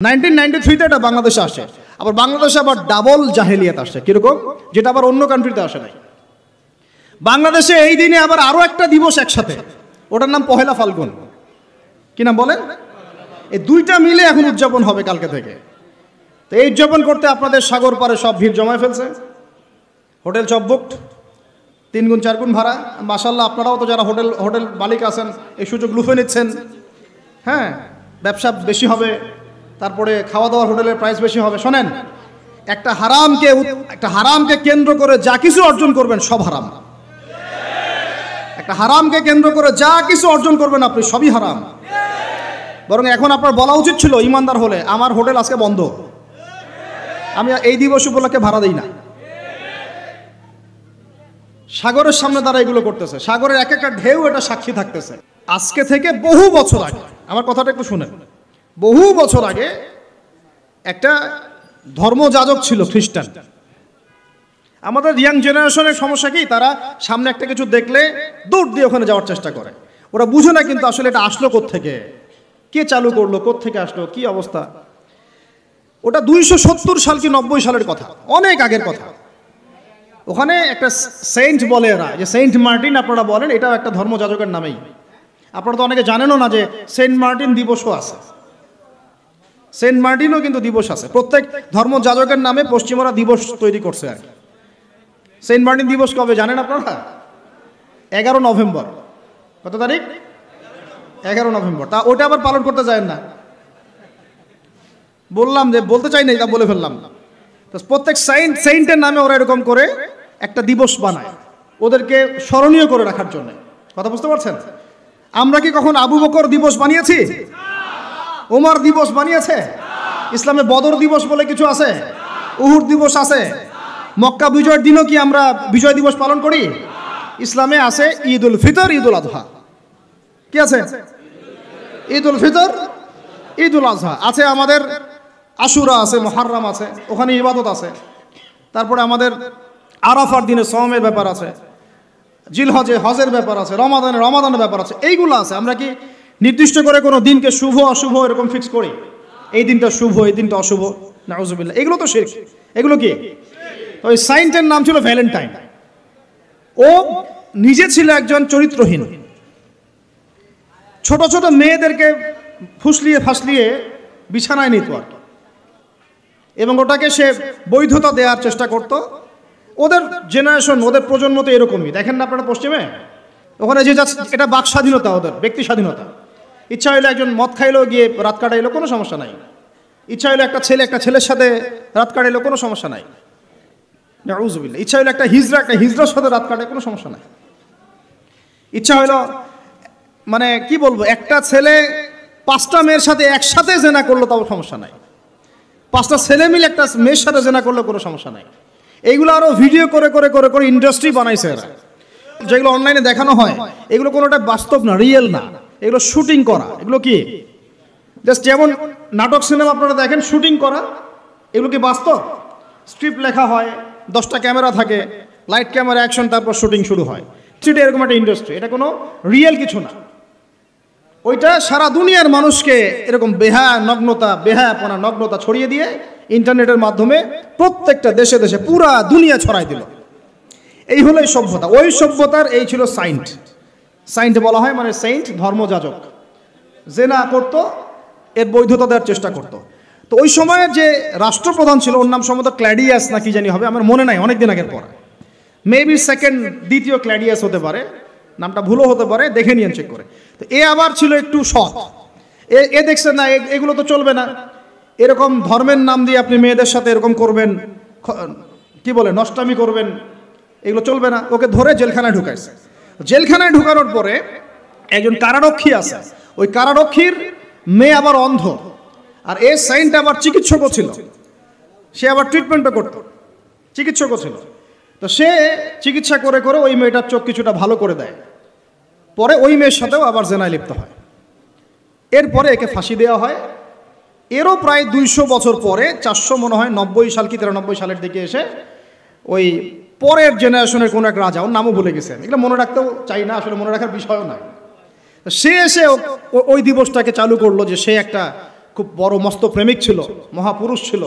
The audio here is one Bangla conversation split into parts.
1993 এটা বাংলাদেশে আসে, আবার বাংলাদেশে আবার ডাবল জাহেলিয়াত আসে। কিরকম? যেটা আবার অন্য কান্ট্রিতে আসে নাই। বাংলাদেশে এই দিনে আবার আরো একটা দিবস একসাথে, ওটার নাম পহেলা ফাল্গুন। কি নাম বলেন? এই দুইটা মিলে এখন উদযাপন হবে কালকে থেকে। তো এই উদযাপন করতে আপনাদের সাগর পারে সব ভিড় জমায় ফেলছে, হোটেল সব বুকড, 3 গুণ 4 গুণ ভাড়া। মাশাআল্লাহ, আপনারাও তো যারা হোটেল মালিক আছেন এই সুযোগ লুফে নিচ্ছেন। হ্যাঁ, ব্যবসা বেশি হবে, তারপরে খাওয়া দাওয়ার হোটেলের প্রাইস বেশি হবে। শোনেন, একটা হারামকে কেন্দ্র করে যা কিছু অর্জন করবেন সব হারাম। একটা হারামকে কেন্দ্র করে যা কিছু অর্জন করবেন আপনি সবই হারাম। বরং এখন আপনার বলা উচিত ছিল ইমানদার হলে, আমার হোটেল আজকে বন্ধ, আমি এই দিবস উপলক্ষে ভাড়া দিই না। সাগরের সামনে তারা এগুলো করতেছে, সাগরের এক একটা ঢেউ এটা সাক্ষী থাকতেছে। আজকে থেকে বহু বছর আগে, আমার কথাটা একটু শুনেন, বহু বছর আগে একটা ধর্মযাজক ছিল খ্রিস্টান। আমাদের ইয়াং জেনারেশনের সমস্যা কি, তারা সামনে একটা কিছু দেখলে দৌড় দিয়ে ওখানে যাওয়ার চেষ্টা করে। ওরা বুঝে না কিন্তু আসলে এটা আসলো কোত্থেকে, কে চালু করলো, কোত্থেকে আসলো, কি অবস্থা। ওটা 270 সাল কি 90 সালের কথা, অনেক আগের কথা। ওখানে একটা সেন্ট বলে এরা, যে সেন্ট মার্টিন আপনারা বলেন, এটাও একটা ধর্মযাজকের নামেই। আপনারা তো অনেকে জানেনও না যে সেন্ট মার্টিন দিবসও আছে। সেন্ট মার্টিনও কিন্তু দিবস আছে, প্রত্যেক ধর্মযাজকের নামে পশ্চিমরা দিবস তৈরি করছে আর কি। সেন্ট মার্টিন দিবস কবে জানেন আপনারা? 11 নভেম্বর। কত তারিখ? 11 নভেম্বর। তা ওটা আবার পালন করতে যায় না, বললাম যে বলতে চাই না, তা বলে ফেললাম। তো প্রত্যেক সেন্টের নামে ওরা এরকম করে একটা দিবস বানায়, ওদেরকে স্মরণীয় করে রাখার জন্য। কথা বুঝতে পারছেন? আমরা কি কখন আবু বকর দিবস বানিয়েছি? ওমর দিবস বানিয়েছে? ইসলামে বদর দিবস বলে কিছু আছে, উহুদ দিবস আছে, মক্কা বিজয়ের দিনও কি আমরা বিজয় দিবস পালন করি? ইসলামে আছে ঈদ উল ফিতর, ঈদ উল আজহা। কি আছে? ঈদ উল ফিতর, ঈদ উল আজহা আছে। আমাদের আশুরা আছে, মুহররম আছে, ওখানে ইবাদত আছে। তারপরে আমাদের আরাফার দিনে সওমের ব্যাপার আছে, জিলহজে হজের ব্যাপার আছে, রমাদানের ব্যাপার আছে, এইগুলো আছে। আমরা কি নির্দিষ্ট করে কোনো দিনকে শুভ অশুভ এরকম ফিক্স করি? এই দিনটা শুভ, এই দিনটা অশুভ? নাউজুবিল্লাহ, এগুলো তো শিরক। এগুলো কি? ওই সাইন্টের নাম ছিল ভ্যালেন্টাইন। ও নিজে ছিল একজন চরিত্রহীন, ছোট ছোট মেয়েদেরকে ফুসলিয়ে ফাসলিয়ে বিছানায় নিত আর কি, এবং ওটাকে সে বৈধতা দেওয়ার চেষ্টা করত। ওদের জেনারেশন, ওদের প্রজন্ম তো এরকমই। দেখেন না আপনারা পশ্চিমে, ওখানে যে এটা বাক স্বাধীনতা, ওদের ব্যক্তি স্বাধীনতা। ইচ্ছা হইলো একজন মদ খাইলো, গিয়ে রাত কাটাইলো, কোনো সমস্যা নাই। ইচ্ছা হইলো একটা ছেলের সাথে রাত কাটাইলো, কোনো সমস্যা নাই। নাউজুবিল্লাহ। ইচ্ছা হইলো একটা হিজড়ার সাথে রাত কাটায়, কোনো সমস্যা নাই। ইচ্ছা হইলো, মানে কি বলবো, একটা ছেলে 5টা মেয়ের সাথে একসাথে জেনা করলো, তাও সমস্যা নাই। 5টা ছেলে মিলে একটা মেয়ের সাথে জেনা করলে কোনো সমস্যা নাই। এইগুলো আরো ভিডিও করে করে করে করে ইন্ডাস্ট্রি বানাইছে এরা। যেগুলো অনলাইনে দেখানো হয়, এগুলো কোনোটা বাস্তব না, রিয়েল না, এগুলো শুটিং করা। এগুলো কি জাস্ট যেমন নাটক সিনেমা আপনারা দেখেন শুটিং করা, এগুলো কি বাস্তব? স্ক্রিপ্ট লেখা হয়, 10টা ক্যামেরা থাকে, লাইট ক্যামেরা অ্যাকশন, তারপর শুটিং শুরু হয়। সেটা এরকম একটা ইন্ডাস্ট্রি, এটা কোনো রিয়েল কিছু না। ওইটা সারা দুনিয়ার মানুষকে এরকম বেহায়াপনা নগ্নতা ছড়িয়ে দিয়ে ইন্টারনেটের মাধ্যমে প্রত্যেকটা দেশে দেশে পুরা দুনিয়া ছড়াই দিল। এই হলো এই সভ্যতা। ওই সভ্যতার এই ছিল সাইন্ট বলা হয়, মানে সেন্ট ধর্মযাজক। জেনা করত, এর বৈধতা দেওয়ার চেষ্টা করত। তো ওই সময়ে যে রাষ্ট্রপ্রধান ছিল, ওর নাম সম্ভবত ক্ল্যাডিয়াস না কি জানি হবে, আমার মনে নাই, অনেকদিন আগের পর। মেবি দ্বিতীয় ক্ল্যাডিয়াস হতে পারে, নামটা ভুলও হতে পারে, দেখে নিয়েন চেক করে। তো এ আবার ছিল একটু সৎ। এ দেখছেন না, এগুলো তো চলবে না, এরকম ধর্মের নাম দিয়ে আপনি মেয়েদের সাথে এরকম করবেন, কি বলে, নষ্টামি করবেন, এগুলো চলবে না। ওকে ধরে জেলখানায় ঢুকাইছে। জেলখানায় ঢুকানোর পরে একজন কারারক্ষী আছে, ওই কারারক্ষীর মেয়ে আবার অন্ধ, আর এ সাইন্ট আবার চিকিৎসকও ছিল, সে আবার ট্রিটমেন্টও করত, চিকিৎসকও ছিল। তো সে চিকিৎসা করে করে ওই মেয়েটার চোখ কিছুটা ভালো করে দেয়। পরে ওই মেয়ের সাথেও আবার জেনায় লিপ্ত হয়। এরপরে একে ফাঁসি দেওয়া হয়। এরও প্রায় 200 বছর পরে, 400 মনে হয় 90 সাল কি 93 সালের দিকে এসে ওই পরের জেনারেশনের কোনো এক রাজা, ওর নামও ভুলে গেছে, এগুলো মনে রাখতেও চাই না, আসলে মনে রাখার বিষয়ও না। সে এসে ওই দিবসটাকে চালু করলো, যে সে একটা খুব বড় মস্ত প্রেমিক ছিল, মহাপুরুষ ছিল,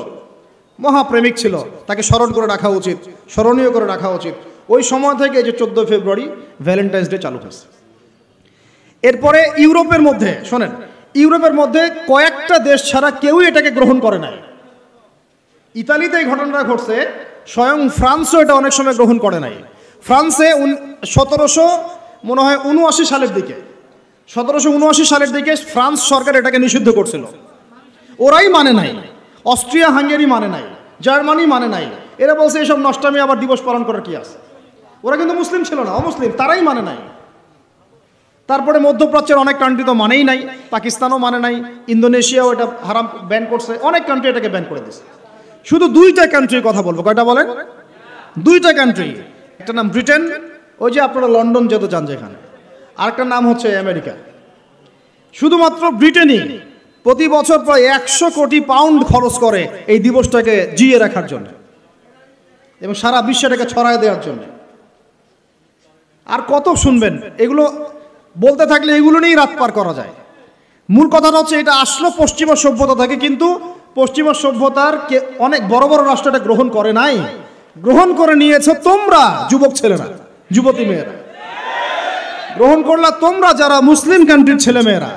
মহাপ্রেমিক ছিল, তাকে স্মরণ করে রাখা উচিত, স্মরণীয় করে রাখা উচিত। ওই সময় থেকে যে 14 ফেব্রুয়ারি ভ্যালেন্টাইন্স ডে চালু হয়েছে। এরপরে ইউরোপের মধ্যে শোনেন, ইউরোপের মধ্যে কয়েকটা দেশ ছাড়া কেউই এটাকে গ্রহণ করে নাই। ইতালিতে এই ঘটনাটা ঘটছে, স্বয়ং ফ্রান্সও এটা অনেক সময় গ্রহণ করে নাই। ফ্রান্সে 1779 সালের দিকে 1779 সালের দিকে ফ্রান্স সরকার এটাকে নিষিদ্ধ করছিল। ওরাই মানে নাই, অস্ট্রিয়া হাঙ্গেরি মানে নাই, জার্মানি মানে নাই। এরা বলছে এসব নষ্টামি আবার দিবস পালন করার কি আছে। ওরা কিন্তু মুসলিম ছিল না, অমুসলিম, তারাই মানে নাই। তারপরে মধ্যপ্রাচ্যের অনেক কান্ট্রি তো মানেই নাই, পাকিস্তানও মানে নাই, ইন্দোনেশিয়াও এটা হারাম ব্যান করছে, অনেক কান্ট্রি এটাকে ব্যান করে দিচ্ছে। শুধু 2টা কান্ট্রির কথা বলবো। কয়টা বলেন? 2টা কান্ট্রি। একটা নাম ব্রিটেন, ওই যে আপনারা লন্ডন যেতে চান যেখানে, আরেকটার নাম হচ্ছে আমেরিকা। শুধুমাত্র ব্রিটেনই প্রতি বছর প্রায় 100 কোটি পাউন্ড খরচ করে এই দিবসটাকে জিয়ে রাখার জন্য এবং সারা বিশ্বটাকে ছড়ায় দেওয়ার জন্য। আর কত শুনবেন, এগুলো বলতে থাকলে এগুলো নিয়েই রাত পার করা যায়। মূল কথাটা হচ্ছে এটা আসলো পশ্চিমা সভ্যতা থেকে, কিন্তু পশ্চিমা সভ্যতার অনেক বড় বড় রাষ্ট্র এটা গ্রহণ করে নাই, গ্রহণ করে নিয়েছে তোমরা যুবক ছেলেরা, যুবতী মেয়েরা গ্রহণ করলা, তোমরা যারা মুসলিম কান্ট্রির ছেলে মেয়েরা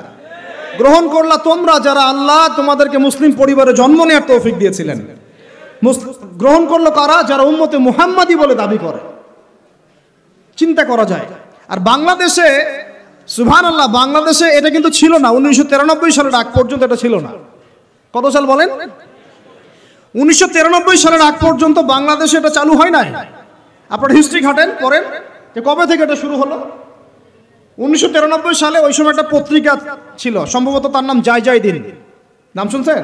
গ্রহণ করলা, তোমরা যারা আল্লাহ তোমাদেরকে মুসলিম পরিবারে জন্ম নেওয়ার তৌফিক দিয়েছিলেন। গ্রহণ করলো কারা? যারা উম্মতে মুহাম্মাদি বলে দাবি করে। চিন্তা করা যায়। আর বাংলাদেশে সুবহানাল্লাহ, বাংলাদেশে এটা কিন্তু ছিল না। 1993 সালের আগ পর্যন্ত এটা ছিল না। কত সাল বলেন? 1993 সালের আগ পর্যন্ত বাংলাদেশে এটা চালু হয় নাই। আপনারা হিস্ট্রি ঘাটেন, পড়েন যে কবে থেকে এটা শুরু হলো। 1993 সালে ওই সময় একটা পত্রিকা ছিল, সম্ভবত তার নাম জয় জয় দিন, নাম শুনছেন?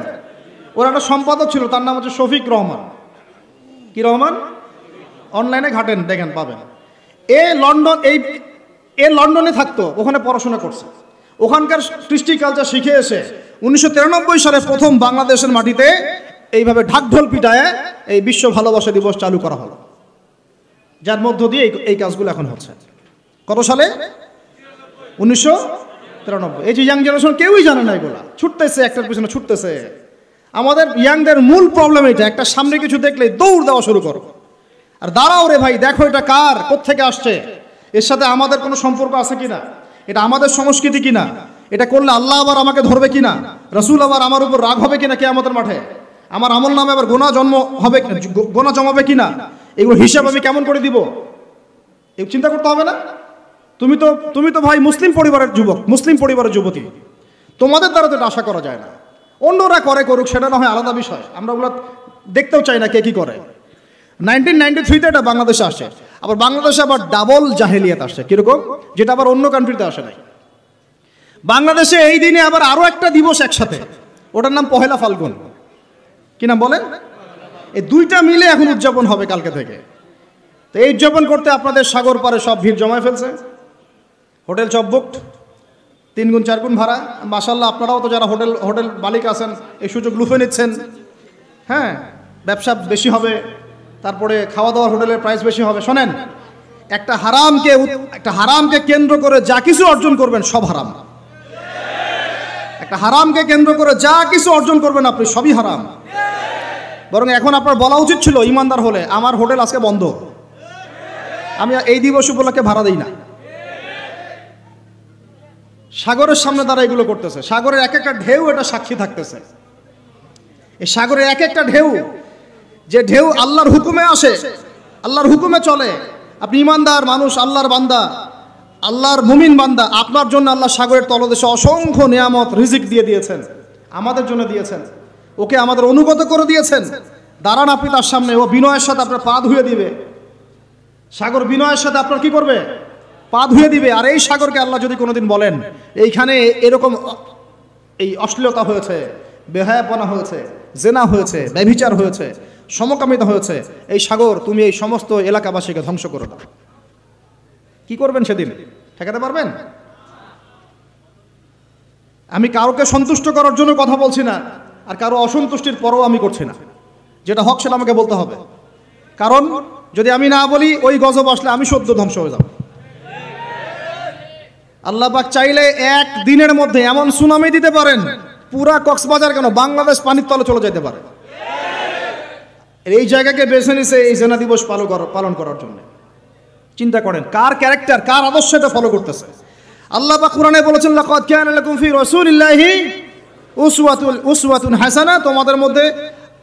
ওর একটা সম্পাদক ছিল, তার নাম হচ্ছে শফিক রহমান। কি রহমান? অনলাইনে ঘাটেন, দেখেন পাবেন। এ লন্ডনে থাকতো, ওখানে পড়াশোনা করছে, ওখানকার কৃষ্টি কালচার শিখে এসে 1993 সালে প্রথম বাংলাদেশের মাটিতে এইভাবে ঢাকঢোল পিটায় এই বিশ্ব ভালোবাসা দিবস চালু করা হলো, যার মধ্য দিয়ে এই কাজগুলো এখন হচ্ছে। কত সালে? 1993। এই যে ইয়াং জেনারেশন কেউই জানে না, এগুলা ছুটতেছে, একটার পিছনে ছুটতেছে। আমাদের ইয়াংদের মূল প্রবলেম এটা, একটা সামনে কিছু দেখলে দৌড় দেওয়া শুরু করো, আর দাঁড়াও রে ভাই, দেখো এটা কার, কোত্থেকে আসছে, এর সাথে আমাদের কোনো সম্পর্ক আছে কিনা, এটা আমাদের সংস্কৃতি কিনা, এটা করলে আল্লাহ আবার আমাকে ধরবে কিনা, রাসূল আবার আমার উপর রাগ হবে কিনা কিয়ামতের মাঠে, আমার আমল নামে আবার গোনা জমাবে কিনা, এগুলো হিসাব আমি কেমন করে দিব, এই চিন্তা করতে হবে না? তুমি তো ভাই মুসলিম পরিবারের যুবক, মুসলিম পরিবারের যুবতী, তোমাদের দ্বারা তো এটা আশা করা যায় না। অন্যরা করুক, সেটা না হয় আলাদা বিষয়, আমরা ওগুলো দেখতেও চাই না কে কি করে। 1993-তে এটা বাংলাদেশে আসে, আবার বাংলাদেশে আবার ডাবল জাহেলিয়াত আসছে। কিরকম? যেটা আবার অন্য কান্ট্রিতে আসে নাই। বাংলাদেশে এই দিনে আবার আরো একটা দিবস একসাথে, ওটার নাম পহেলা ফাল্গুন। কি নাম বলেন? এই 2টা মিলে এখন উদযাপন হবে কালকে থেকে। তো এই উদযাপন করতে আপনাদের সাগর পারে সব ভিড় জমায় ফেলছে, হোটেল সব বুকড, 3 গুণ 4 গুণ ভাড়া। মাশাআল্লাহ, আপনারাও তো যারা হোটেল মালিক আছেন এই সুযোগ লুফে নিচ্ছেন। হ্যাঁ, ব্যবসা বেশি হবে, তারপরে খাওয়া দাওয়ার হোটেলের প্রাইস বেশি হবে। শোনেন, একটা হারামকে কেন্দ্র করে যা কিছু অর্জন করবেন সব হারাম। একটা হারামকে কেন্দ্র করে যা কিছু অর্জন করবেন আপনি, সবই হারাম। বরং এখন আপনার বলা উচিত ছিল ইমানদার হলে, আমার হোটেল আজকে বন্ধ, আমি এই দিবস উপলক্ষে ভাড়া দিই না। সাগরের সামনে তারা এগুলো করতেছে, সাগরের এক একটা ঢেউ এটা সাক্ষী থাকতেছে। এই সাগরের এক একটা ঢেউ, যে ঢেউ আল্লাহর হুকুমে আসে, আল্লাহর হুকুমে চলে। আপনি ইমানদার মানুষ, আল্লাহর বান্দা, আল্লাহর মুমিন বান্দা, আপনার জন্য আল্লাহ সাগরের তলদেশে অসংখ্য নিয়ামত রিজিক দিয়ে দিয়েছেন, আমাদের জন্য দিয়েছেন, ওকে আমাদের অনুগত করে দিয়েছেন। দাঁড়ান আপনি তার সামনে, ও বিনয়ের সাথে আপনার পা ধুয়ে দিবে। সাগর বিনয়ের সাথে আপনার কি করবে? পা ধুয়ে দিবে। আর এই সাগরকে আল্লাহ যদি কোনোদিন বলেন এইখানে এরকম এই অশ্লীলতা হয়েছে, বেহায়াপনা হয়েছে, জেনা হয়েছে, ব্যভিচার হয়েছে, সমকামিতা হয়েছে, এই সাগর তুমি এই সমস্ত এলাকাবাসীকে ধ্বংস করে দাও, কি করবেন সেদিন? ঠেকাতে পারবেন? আমি কাউকে সন্তুষ্ট করার জন্য কথা বলছি না, আর কারো অসন্তুষ্টির পরও আমি করছি না। যেটা হক সেটা আমাকে বলতে হবে, কারণ যদি আমি না বলি ওই গজব আসলে আমি সদ্য ধ্বংস হয়ে যাব। আল্লাহ পাক চাইলে এক দিনের মধ্যে এমন সুনামি দিতে পারেন, পুরা কক্সবাজার কেন বাংলাদেশ পানির তলে চলে যেতে পারে। এই জায়গাকে বেছে নিছে এই জেনা দিবস পালন করার জন্য। চিন্তা করেন কার ক্যারেক্টার, কার আদর্শ এটা ফলো করতেছে। আল্লাহ পাক কোরআনে বলেছেন, লাকাদ কানা লাকুম ফি রাসূলিল্লাহি উসওয়াতুন হাসানা, তোমাদের মধ্যে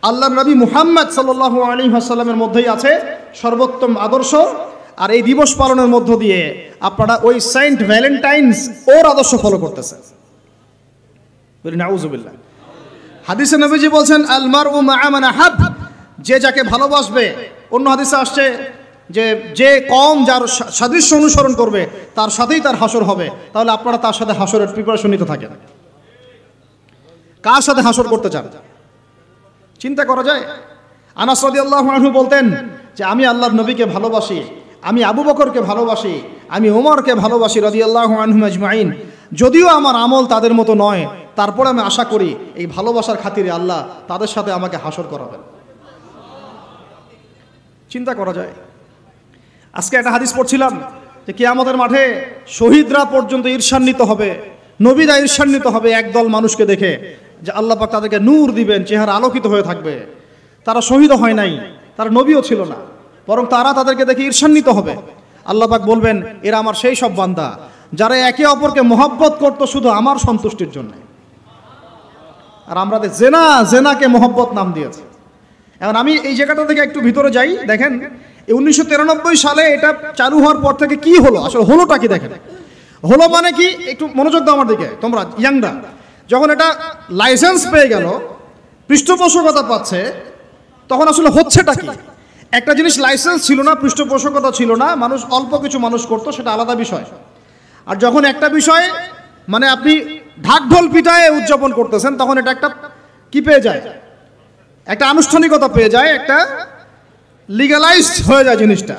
আল্লাহর নবী মুহাম্মদ সাল্লাল্লাহু আলাইহি ওয়াসাল্লামের মধ্যেই আছে সর্বোত্তম আদর্শ। আর এই দিবস পালনের মধ্য দিয়ে আপনারা ওই সেন্ট ভ্যালেন্টাইন্স ওর আদর্শ ফলো করতেছেন। বলি নাউযুবিল্লাহ। হাদিসে নবীজি বলছেন, আল মারউ মা'a মান আহাব, যে যাকে ভালোবাসবে। অন্য হাদিসে আসছে যে কম যার সাদৃশ্য অনুসরণ করবে তার সাথেই তার হাসর হবে। তাহলে আপনারা তার সাথে হাসরের প্রিপারেশন নিতে থাকেন। কার সাথে হাসর করতে চান চিন্তা করা যায়। আনাস রাদিয়াল্লাহু আনহু বলতেন যে আমি আল্লাহর নবীকে ভালোবাসি, আমি আবু বকরকে ভালোবাসি, আমি ওমরকে ভালোবাসি রাদিয়াল্লাহু আনহুম আজমাইন। যদিও আমার আমল তাদের মতো নয়, তারপর আমি আশা করি এই ভালোবাসার খাতিরে আল্লাহ তাদের সাথে আমাকে হাসর করাবেন। চিন্তা করা যায়। আজকে একটা হাদিস পড়ছিলাম যে কিয়ামতের মাঠে শহীদরা পর্যন্ত ঈর্ষান্বিত হবে, নবীরা ঈর্ষান্বিত হবে একদল মানুষকে দেখে, যে আল্লাহ পাক তাদেরকে নূর দিবেন, চেহারা আলোকিত হয়ে থাকবে। তারা শহীদও হয় নাই, তারা নবীও ছিল না, বরং তারা তাদেরকে দেখে ঈর্ষান্বিত হবে। আল্লাহ পাক বলবেন, এরা আমার সেই সব বান্দা যারা একে অপরকে মহব্বত করতো শুধু আমার সন্তুষ্টির জন্য। আর আমরা জেনাকে মহব্বত নাম দিয়েছে। এখন আমি এই জায়গাটা থেকে একটু ভিতরে যাই। দেখেন 1993 সালে এটা চালু হওয়ার পর থেকে কি হলো, আসলে হলোটা কি দেখেন। হলো মানে কি, একটু মনোযোগ দাও আমার দিকে তোমরা ইয়াংরা। যখন এটা লাইসেন্স পেয়ে গেল, পৃষ্ঠপোষকতা পাচ্ছে, তখন আসলে হচ্ছেটা কি। একটা জিনিস লাইসেন্স ছিল না, পৃষ্ঠপোষকতা ছিল না, মানুষ অল্প কিছু মানুষ করতো, সেটা আলাদা বিষয়। আর যখন একটা বিষয় মানে আপনি ঢাকঢোল পিটায় উদযাপন করতেছেন, তখন এটা একটা কি পেয়ে যায়, একটা আনুষ্ঠানিকতা পেয়ে যায়, একটা লিগালাইজড হয়ে যায় জিনিসটা।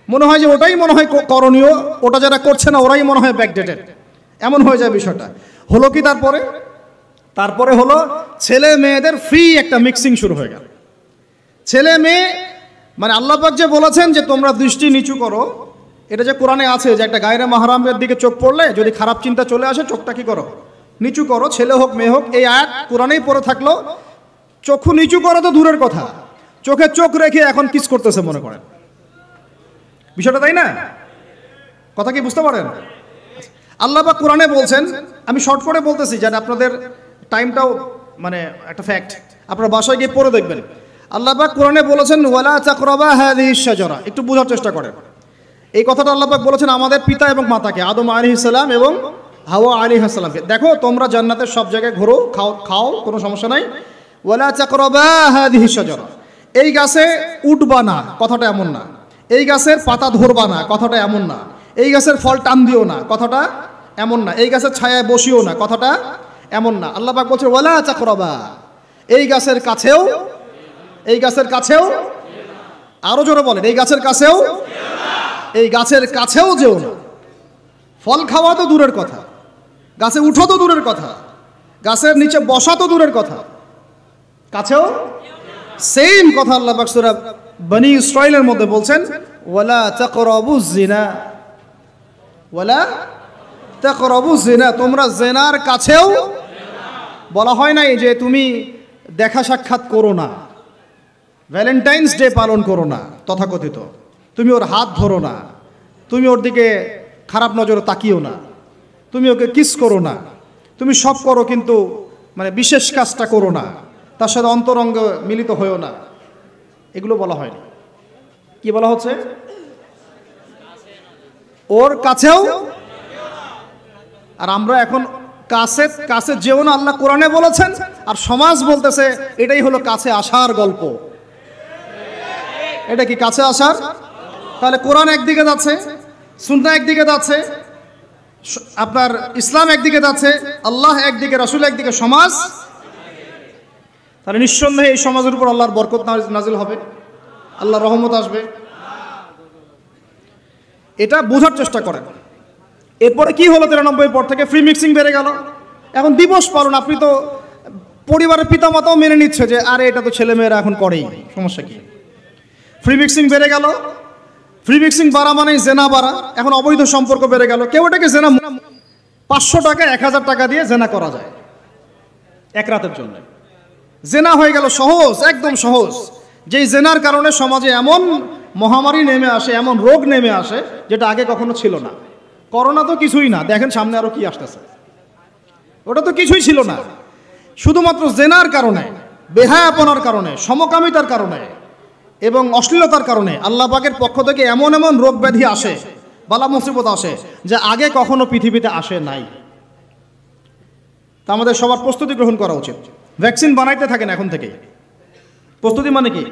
মনে হয় যে ওটাই মনে হয় করণীয়, ওটা যারা করছে না ওরাই মনে হয় ব্যাকডেটেড, এমন হয়ে যায় বিষয়টা। হলো কি তারপরে হলো ছেলে মেয়েদের ফ্রি একটা মিক্সিং শুরু হয়ে গেল। ছেলে মেয়ে মানে আল্লাহ পাক যে বলেছেন যে তোমরা দৃষ্টি নিচু করো, এটা যে কোরআনে আছে যে একটা গায়রে মাহরামের দিকে চোখ পড়লে যদি খারাপ চিন্তা চলে আসে চোখটা কি করো, নিচু করো, ছেলে হোক মেয়ে হোক। এই আয়াত কোরআনেই পড়ে থাকলো। চক্ষু নিচু করো তো দূরের কথা, চোখে চোখ রেখে এখন কিস করতেছে মনে করেন বিষয়টা, তাই না? কথা কি বুঝতে পারেন? আল্লাহ পাক কোরআনে বলছেন, আমি শর্ট করে বলতেছি যেন আপনাদের টাইমটাও মানে একটা ফ্যাক্ট, আপনারা বাসায় গিয়ে পড়ে দেখবেন। আল্লাহ পাক কোরআনে বলেছেন, ওয়ালা তাকরাবা হাযিহিশ শাজারা। একটু বোঝার চেষ্টা করেন। এই কথাটা আল্লাহ পাক বলেছেন আমাদের পিতা এবং মাতাকে, আদম আলাইহিস সালাম এবং হাওয়া আলাইহিস সালামকে। দেখো তোমরা জান্নাতের সব জায়গায় ঘোরো, খাও, কোনো সমস্যা নাই। ওয়ালা তাকরাবা হাযিহিশ শাজারা। এই গাছে উঠবা না, কথাটা এমন না। এই গাছের পাতা ধরবা না, কথাটা এমন না। এই গাছের ফল টান দিও না, কথাটা এমন না। এই গাছের ছায়ায় বসিও না, কথাটা এমন না। আল্লাহ পাক বলছে ওয়ালা তাকরাবা, এই গাছের কাছেও, আরো জোরে বলেন, এই গাছের কাছেও যেও না। ফল খাওয়া তো দূরের কথা, গাছে উঠো তো দূরের কথা, গাছের নিচে বসা তো দূরের কথা, কাছেও সেম কথা আল্লাহ পাক সূরা বনি ইসরাঈলের মধ্যে বলছেন, ওয়ালা তাকরাবুজ জিনা, তোমরা জিনার কাছেও। বলা হয় নাই যে তুমি দেখা সাক্ষাৎ করো না, ভ্যালেন্টাইন্স ডে পালন করো না তথাকথিত, তুমি ওর হাত ধরো না, তুমি ওর দিকে খারাপ নজরে তাকিও না, তুমি ওকে কিস করো না, তুমি সব করো কিন্তু মানে বিশেষ কাজটা করো না, তার সাথে অন্তরঙ্গ মিলিত হয়েও না, এগুলো বলা হয়নি। কি বলা হচ্ছে? ওর কাছেও। আর আমরা এখন কাছে যেও না আল্লাহ কোরআনে বলেছেন, আর সমাজ বলতেছে এটাই হলো কাছে আসার গল্প। এটা কি কাছে আসার? তাহলে কোরআন একদিকে যাচ্ছে, সুন্নাহ একদিকে যাচ্ছে, আপনার ইসলাম একদিকে যাচ্ছে, আল্লাহ একদিকে, রাসূল একদিকে, সমাজ। তাহলে নিঃসন্দেহে এই সমাজের উপর আল্লাহর বরকত নাজিল হবে, আল্লাহর রহমত আসবে। এটা বোঝার চেষ্টা করেন। এরপরে কি হলো 93 পর থেকে ফ্রি মিক্সিং বেড়ে গেল। এখন দিবস পালন, আপনি তো পরিবারের পিতামাতাও মেনে নিচ্ছে যে আরে এটা তো ছেলেমেয়েরা এখন করেই, সমস্যা কি? ফ্রি মিক্সিং বেড়ে গেল। ফ্রি মিক্সিং বাড়া মানেই জেনা বাড়া। এখন অবৈধ সম্পর্ক বেড়ে গেল। কেউ এটাকে জেনা 500 টাকা 1000 টাকা দিয়ে জেনা করা যায়, এক রাতের জন্য। জেনা হয়ে গেল সহজ, একদম সহজ, যেই জেনার কারণে সমাজে এমন মহামারী নেমে আসে, এমন রোগ নেমে আসে যেটা আগে কখনো ছিল না। করোনা তো কিছুই না, দেখেন সামনে আরো কি আসতেছে, ওটা তো কিছুই ছিল না। শুধুমাত্র জেনার কারণে, বেহায়াপনার কারণে, সমকামিতার কারণে এবং অশ্লীলতার কারণে আল্লাহ পাকের পক্ষ থেকে এমন এমন রোগ ব্যাধি আসে, বালা মুসিবত আসে, যা আগে কখনো পৃথিবীতে আসে নাই। তা আমাদের সবার প্রস্তুতি গ্রহণ করা উচিত। ভ্যাকসিন বানাইতে থাকেন এখন থেকে। প্রস্তুতি মানে কি?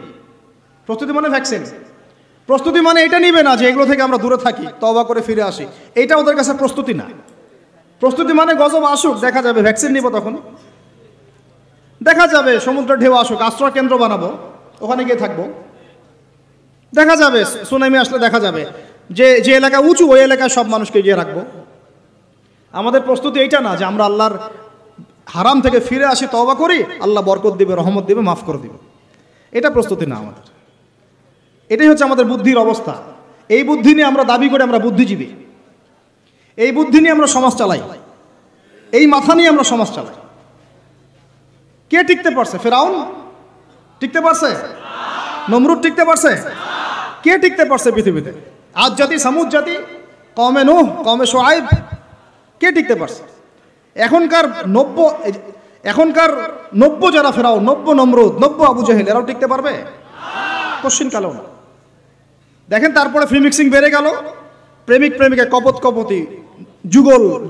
প্রস্তুতি মানে ভ্যাকসিন। প্রস্তুতি মানে এটা নিবে না যে এগুলো থেকে আমরা দূরে থাকি, তওবা করে ফিরে আসি, এটা ওদের কাছে প্রস্তুতি না। প্রস্তুতি মানে গজব আসুক, দেখা যাবে, ভ্যাকসিন নিব তখন দেখা যাবে, সমুদ্রের ঢেউ আসুক, আশ্রয় কেন্দ্র বানাবো, ওখানে গিয়ে থাকবো, দেখা যাবে, সুনামি আসলে দেখা যাবে যে যে এলাকা উঁচু ওই এলাকায় সব মানুষকে গিয়ে রাখবো। আমাদের প্রস্তুতি এইটা না যে আমরা আল্লাহর হারাম থেকে ফিরে আসি, তওবা করি, আল্লাহ বরকত দিবে, রহমত দিবে, মাফ করে দিবে, এটা প্রস্তুতি না আমাদের। এটাই হচ্ছে আমাদের বুদ্ধির অবস্থা। এই বুদ্ধি নিয়ে আমরা দাবি করি আমরা বুদ্ধিজীবী, এই বুদ্ধি নিয়ে আমরা সমাজ চালাই, এই মাথা নিয়ে আমরা সমাজ চালাই। কে টিকতে পারছে? ফেরাউন টিকতে পারছে? নমরুদ টিকতে পারছে? কে টিকতে পারছে পৃথিবীতে? আদ জাতি, সামুদ জাতি, কওমে নূহ, কওমে শুআয়ব, কে টিকতে পারছে? এখনকার নব্য যারা ফেরাউন, নব্য নমরুদ, নব্য আবু জাহেল, এরাও টিকতে পারবে? কোশ্চিন কালেও না। দেখেন তারপরে ফ্রি মিক্সিং বেড়ে গেল, প্রেমিক প্রেমিকা কপত কপতি,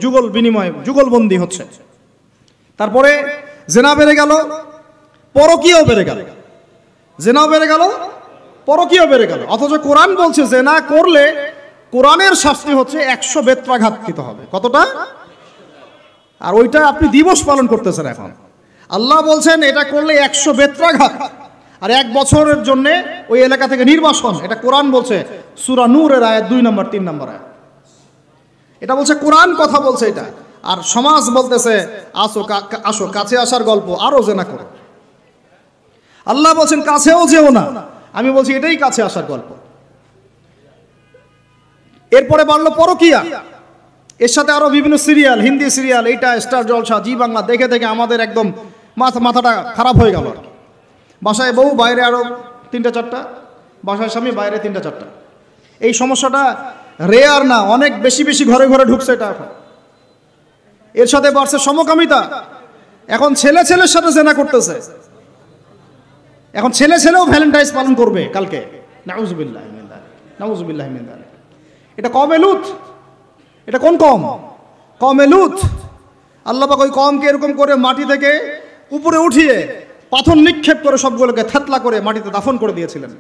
যুগল বিনিময়, যুগলবন্দি হচ্ছে। তারপরে জেনা বেড়ে গেল, পরকীয়াও বেড়ে গেল। জেনাও বেড়ে গেল, পরকীয়াও বেড়ে গেল। অথচ কোরআন বলছে জেনা করলে কোরআনের শাস্তি হচ্ছে 100 বেত্রাঘাত দিতে হবে। কতটা? আর ওইটা আপনি দিবস পালন করতেছেন এখন। আল্লাহ বলছেন এটা করলে 100 বেত্রাঘাত, আর 1 বছরের জন্য ওই এলাকা থেকে নির্বাসন। এটা কোরআন বলছে, সূরা নূরের আয়াত 2 নম্বর 3 নম্বর আয়াত। এটা বলছে কোরআন, কথা বলছে এটা। আর সমাজ বলতেছে আসো কাছে আসার গল্প, আরো জেনা করো। আল্লাহ বলছেন কাছেও যেও না, আমি বলছি এটাই কাছে আসার গল্প। এরপরে বাড়লো পরকীয়া, এর সাথে আরো বিভিন্ন সিরিয়াল, হিন্দি সিরিয়াল, এইটা স্টার জলসা, জি বাংলা দেখে দেখে আমাদের একদম মাথাটা খারাপ হয়ে গেল। বাসায় বউ, বাইরে আরো 3টা 4টা, বাসায় স্বামী, বাইরে 3টা 4টা। এই সমস্যাটা রেয়ার না, অনেক বেশি বেশি ঘরে ঘরে ঢুকছে এটা এখন। এর সাথে বাড়ছে সমকামিতা, এখন ছেলে ছেলের সাথে জেনা করতেছে। এখন ছেলে ছেলেও ভ্যালেন্টাইন্স পালন করবে কালকে। নাউজুবিল্লাহ মিন যালিক, নাউজুবিল্লাহ মিন যালিক। এটা কওমে লূত। এটা কোন কওম? কওমে লূত। আল্লাহ পাক ওই কওমকে এরকম করে মাটি থেকে উপরে উঠিয়ে পাথর নিক্ষেপ করে সবগুলোকে থেতলা করে মাটিতে দাফন করে দিয়েছিলেন।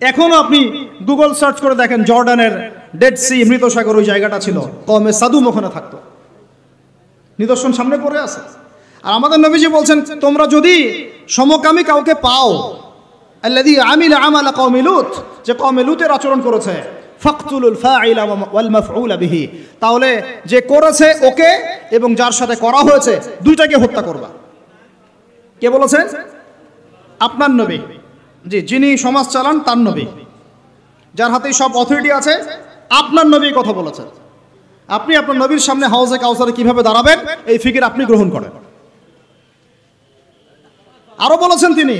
এখনো আপনি গুগল সার্চ করে দেখেন, জর্ডানের ডেড সি, মৃত সাগর, ওই জায়গাটা ছিল, কওমে সাদুম ওখানে থাকতো। নিদর্শন সামনে পড়ে আছে। আর আমাদের নবীজি বলছেন তোমরা যদি সমকামী কাউকে পাও, আল্লাযী আমিলা আমালা কওমি লূত, যে কওমে লূতের আচরণ করেছে, ফাকতুলুল ফাইলা ওয়াল মাফউলা বিহি, তাহলে যে করেছে ওকে এবং যার সাথে করা হয়েছে দুইটাকে হত্যা করবা। কে বলেছেন? আপনার নবী। জি, যিনি সমাজ চালান তার নবী, যার হাতে সব অথরিটি আছে, আপনার নবী কথা বলেছেন। আপনি আপনার নবীর সামনে হাউজে কাউসারে কিভাবে দাঁড়াবেন এই ফিকির আপনি গ্রহণ করেন। আরো বলেছেন তিনি,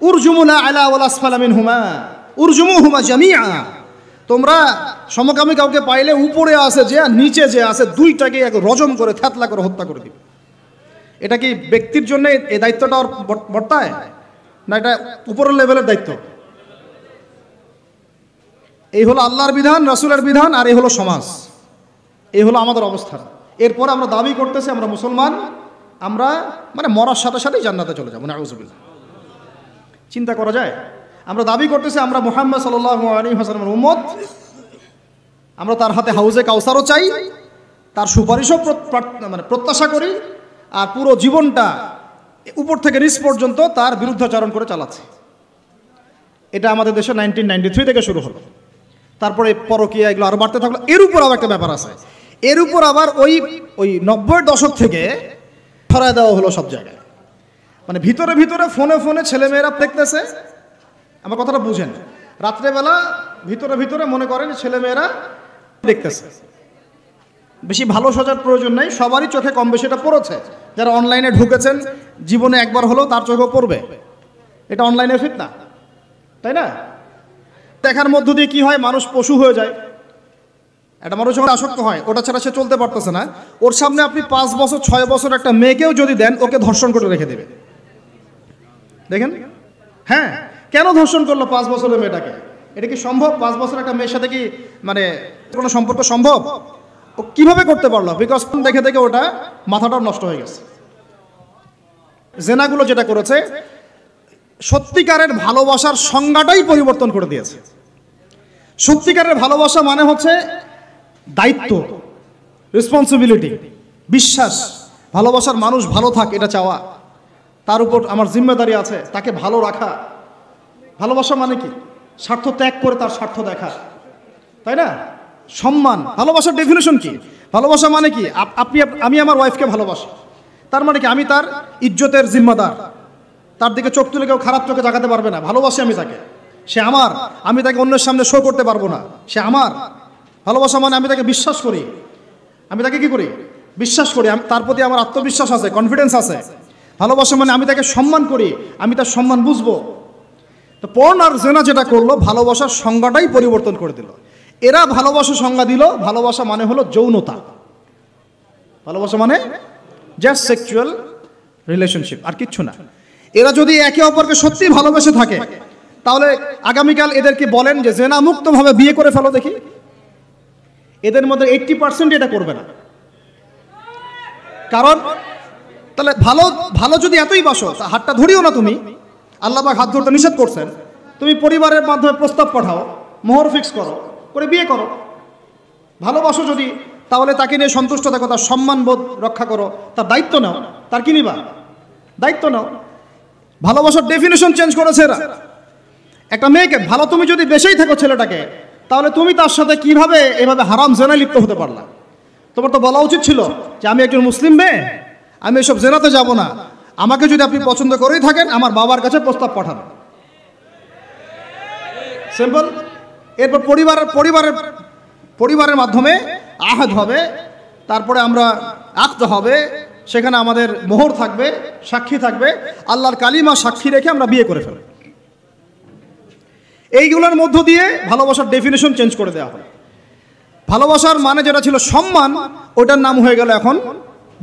উরজুমুনা আলা ওয়াল আসফালা মিনহুমা উরজুমুহুমা জামিআ, তোমরা সমকামী কাউকে পাইলে উপরে আছে যে নিচে যে আছে দুইটাকে এক রজম করে থেতলা করে হত্যা করে দিবে। এটা কি ব্যক্তির জন্য এই দায়িত্বটা বর্তায় না এটা উপরের লেভেলের দায়িত্ব? এই হলো আল্লাহর বিধান, রাসূলের বিধান, আর এই হলো সমাজ, এই হলো আমাদের অবস্থান। এরপর আমরা দাবি করতেছি আমরা মুসলমান, আমরা মানে মরার সাথে সাথেই জান্নাতে চলে যাবো। নাউজুবিল্লাহ। চিন্তা করা যায়? আমরা দাবি করতেছি আমরা মুহাম্মদ সাল্লাল্লাহু আলাইহি ওয়াসাল্লামের উম্মত, আমরা তার হাতে হাউজে কাউসারও চাই, তার সুপারিশও মানে প্রত্যাশা করি, আর পুরো জীবনটা উপর থেকে নিচ পর্যন্ত তার বিরুদ্ধাচরণ করে চালাচ্ছে। এটা আমাদের দেশে 1993 থেকে শুরু হলো। তারপরে পরকীয়া এগুলো আরো বাড়তে থাকলো। এর উপর আবার একটা ব্যাপার আছে, এর উপর আবার ওই 90-এর দশক থেকে ছড়ায় দেওয়া হলো সব জায়গায়। মানে ভিতরে ভিতরে ফোনে ছেলেমেয়েরা দেখতেছে। আমার কথাটা বুঝেন, রাত্রেবেলা ভিতরে ভিতরে মনে করেন ছেলেমেয়েরা দেখতেছে, বেশি ভালো সাজার প্রয়োজন নেই, সবারই চোখে কম বেশি এটা পড়েছে। যারা অনলাইনে ঢুকেছেন জীবনে একবার হলেও তার চোখেও পড়বে, এটা অনলাইনের ফিতনা, তাই না? দেখার মধ্য দিয়ে কি হয়, মানুষ পশু হয়ে যায়। একটা মানুষ যখন আসক্ত হয়, ওটা ছাড়া সে চলতে পারতেছে না। ওর সামনে আপনি 5 বছর 6 বছর একটা মেয়েকেও যদি দেন, ওকে ধর্ষণ করে রেখে দেবে। দেখেন, হ্যাঁ, কেন ধর্ষণ করলো 5 বছরের মেয়েটাকে? এটা কি সম্ভব? 5 বছর একটা মেয়ের সাথে কি মানে কোনো সম্পর্ক সম্ভব? ও কিভাবে করতে পারলো? বিকজ দেখে দেখে ওটা মাথাটাও নষ্ট হয়ে গেছে। জেনাগুলো যেটা করেছে, সত্যিকারের ভালোবাসার সংজ্ঞাটাই পরিবর্তন করে দিয়েছে। সত্যিকারের ভালোবাসা মানে হচ্ছে দায়িত্ব, রেসপন্সিবিলিটি, বিশ্বাস। ভালোবাসার মানুষ ভালো থাক এটা চাওয়া, তার উপর আমার জিম্মেদারি আছে, তাকে ভালো রাখা। ভালোবাসা মানে কি? স্বার্থ ত্যাগ করে তার স্বার্থ দেখা, তাই না? সম্মান। ভালোবাসার ডেফিনেশন কি? ভালোবাসা মানে কি? আমি আমার ওয়াইফকে ভালোবাসি, তার মানে কি আমি তার ইজ্জতের জিম্মাদার, তার দিকে চোখ তুলে কেউ খারাপ চোখে তাকাতে পারবে না। ভালোবাসি আমি তাকে, সে আমার, আমি তাকে অন্যের সামনে শো করতে পারবো না, সে আমার। ভালোবাসা মানে আমি তাকে বিশ্বাস করি, আমি তাকে কি করি? বিশ্বাস করি, তার প্রতি আমার আত্মবিশ্বাস আছে, কনফিডেন্স আছে। ভালোবাসা মানে আমি তাকে সম্মান করি, আমি তার সম্মান বুঝবো। তো পর্ন আর জেনা যেটা করলো, ভালোবাসার সংজ্ঞাটাই পরিবর্তন করে দিল। এরা ভালোবাসার সংজ্ঞা দিল, ভালোবাসা মানে হলো যৌনতা। ভালোবাসা মানে জাস্ট সেক্সুয়াল রিলেশনশিপ, আর কিচ্ছু না। এরা যদি একে অপরকে সত্যি ভালোবেসে থাকে, তাহলে আগামীকাল এদেরকে বলেন যে জেনা মুক্তভাবে বিয়ে করে ফেলো দেখি, এদের মধ্যে 80% এটা করবে না। কারণ তাহলে ভালো ভালো যদি এতই বাসো, হাতটা ধরিও না তুমি, আল্লাহ পাক হাত ধরতে নিষেধ করছেন। তুমি পরিবারের মাধ্যমে প্রস্তাব পাঠাও, মোহর ফিক্স করো, করে বিয়ে করো। ভালোবাসো যদি, তাহলে তাকে নিয়ে সন্তুষ্ট থাকো, তার সম্মানবোধ রক্ষা করো, তার দায়িত্ব নাও। তার কি নিবা? দায়িত্ব নাও। ভালোবাসার ডেফিনেশন চেঞ্জ করেছে এরা। একটা মেয়েকে ভালো তুমি যদি বেশেই থাকো ছেলেটাকে, তাহলে তুমি তার সাথে কিভাবে এভাবে হারাম জেনায় লিপ্ত হতে পারলা? তোমার তো বলা উচিত ছিল যে আমি একজন মুসলিম মেয়ে, আমি এসব জেনাতে যাব না। আমাকে যদি আপনি পছন্দ করেই থাকেন, আমার বাবার কাছে প্রস্তাব পাঠান। সিম্পল। এরপর পরিবারের মাধ্যমে আহাদ হবে, তারপরে আমরা আকদ হবে, সেখানে আমাদের মোহর থাকবে, সাক্ষী থাকবে, আল্লাহর কালিমা সাক্ষী রেখে আমরা বিয়ে করে ফেলব। এইগুলোর মধ্য দিয়ে ভালোবাসার ডেফিনেশন চেঞ্জ করে দেওয়া হয়। ভালোবাসার মানে যেটা ছিল সম্মান, ওটার নাম হয়ে গেল এখন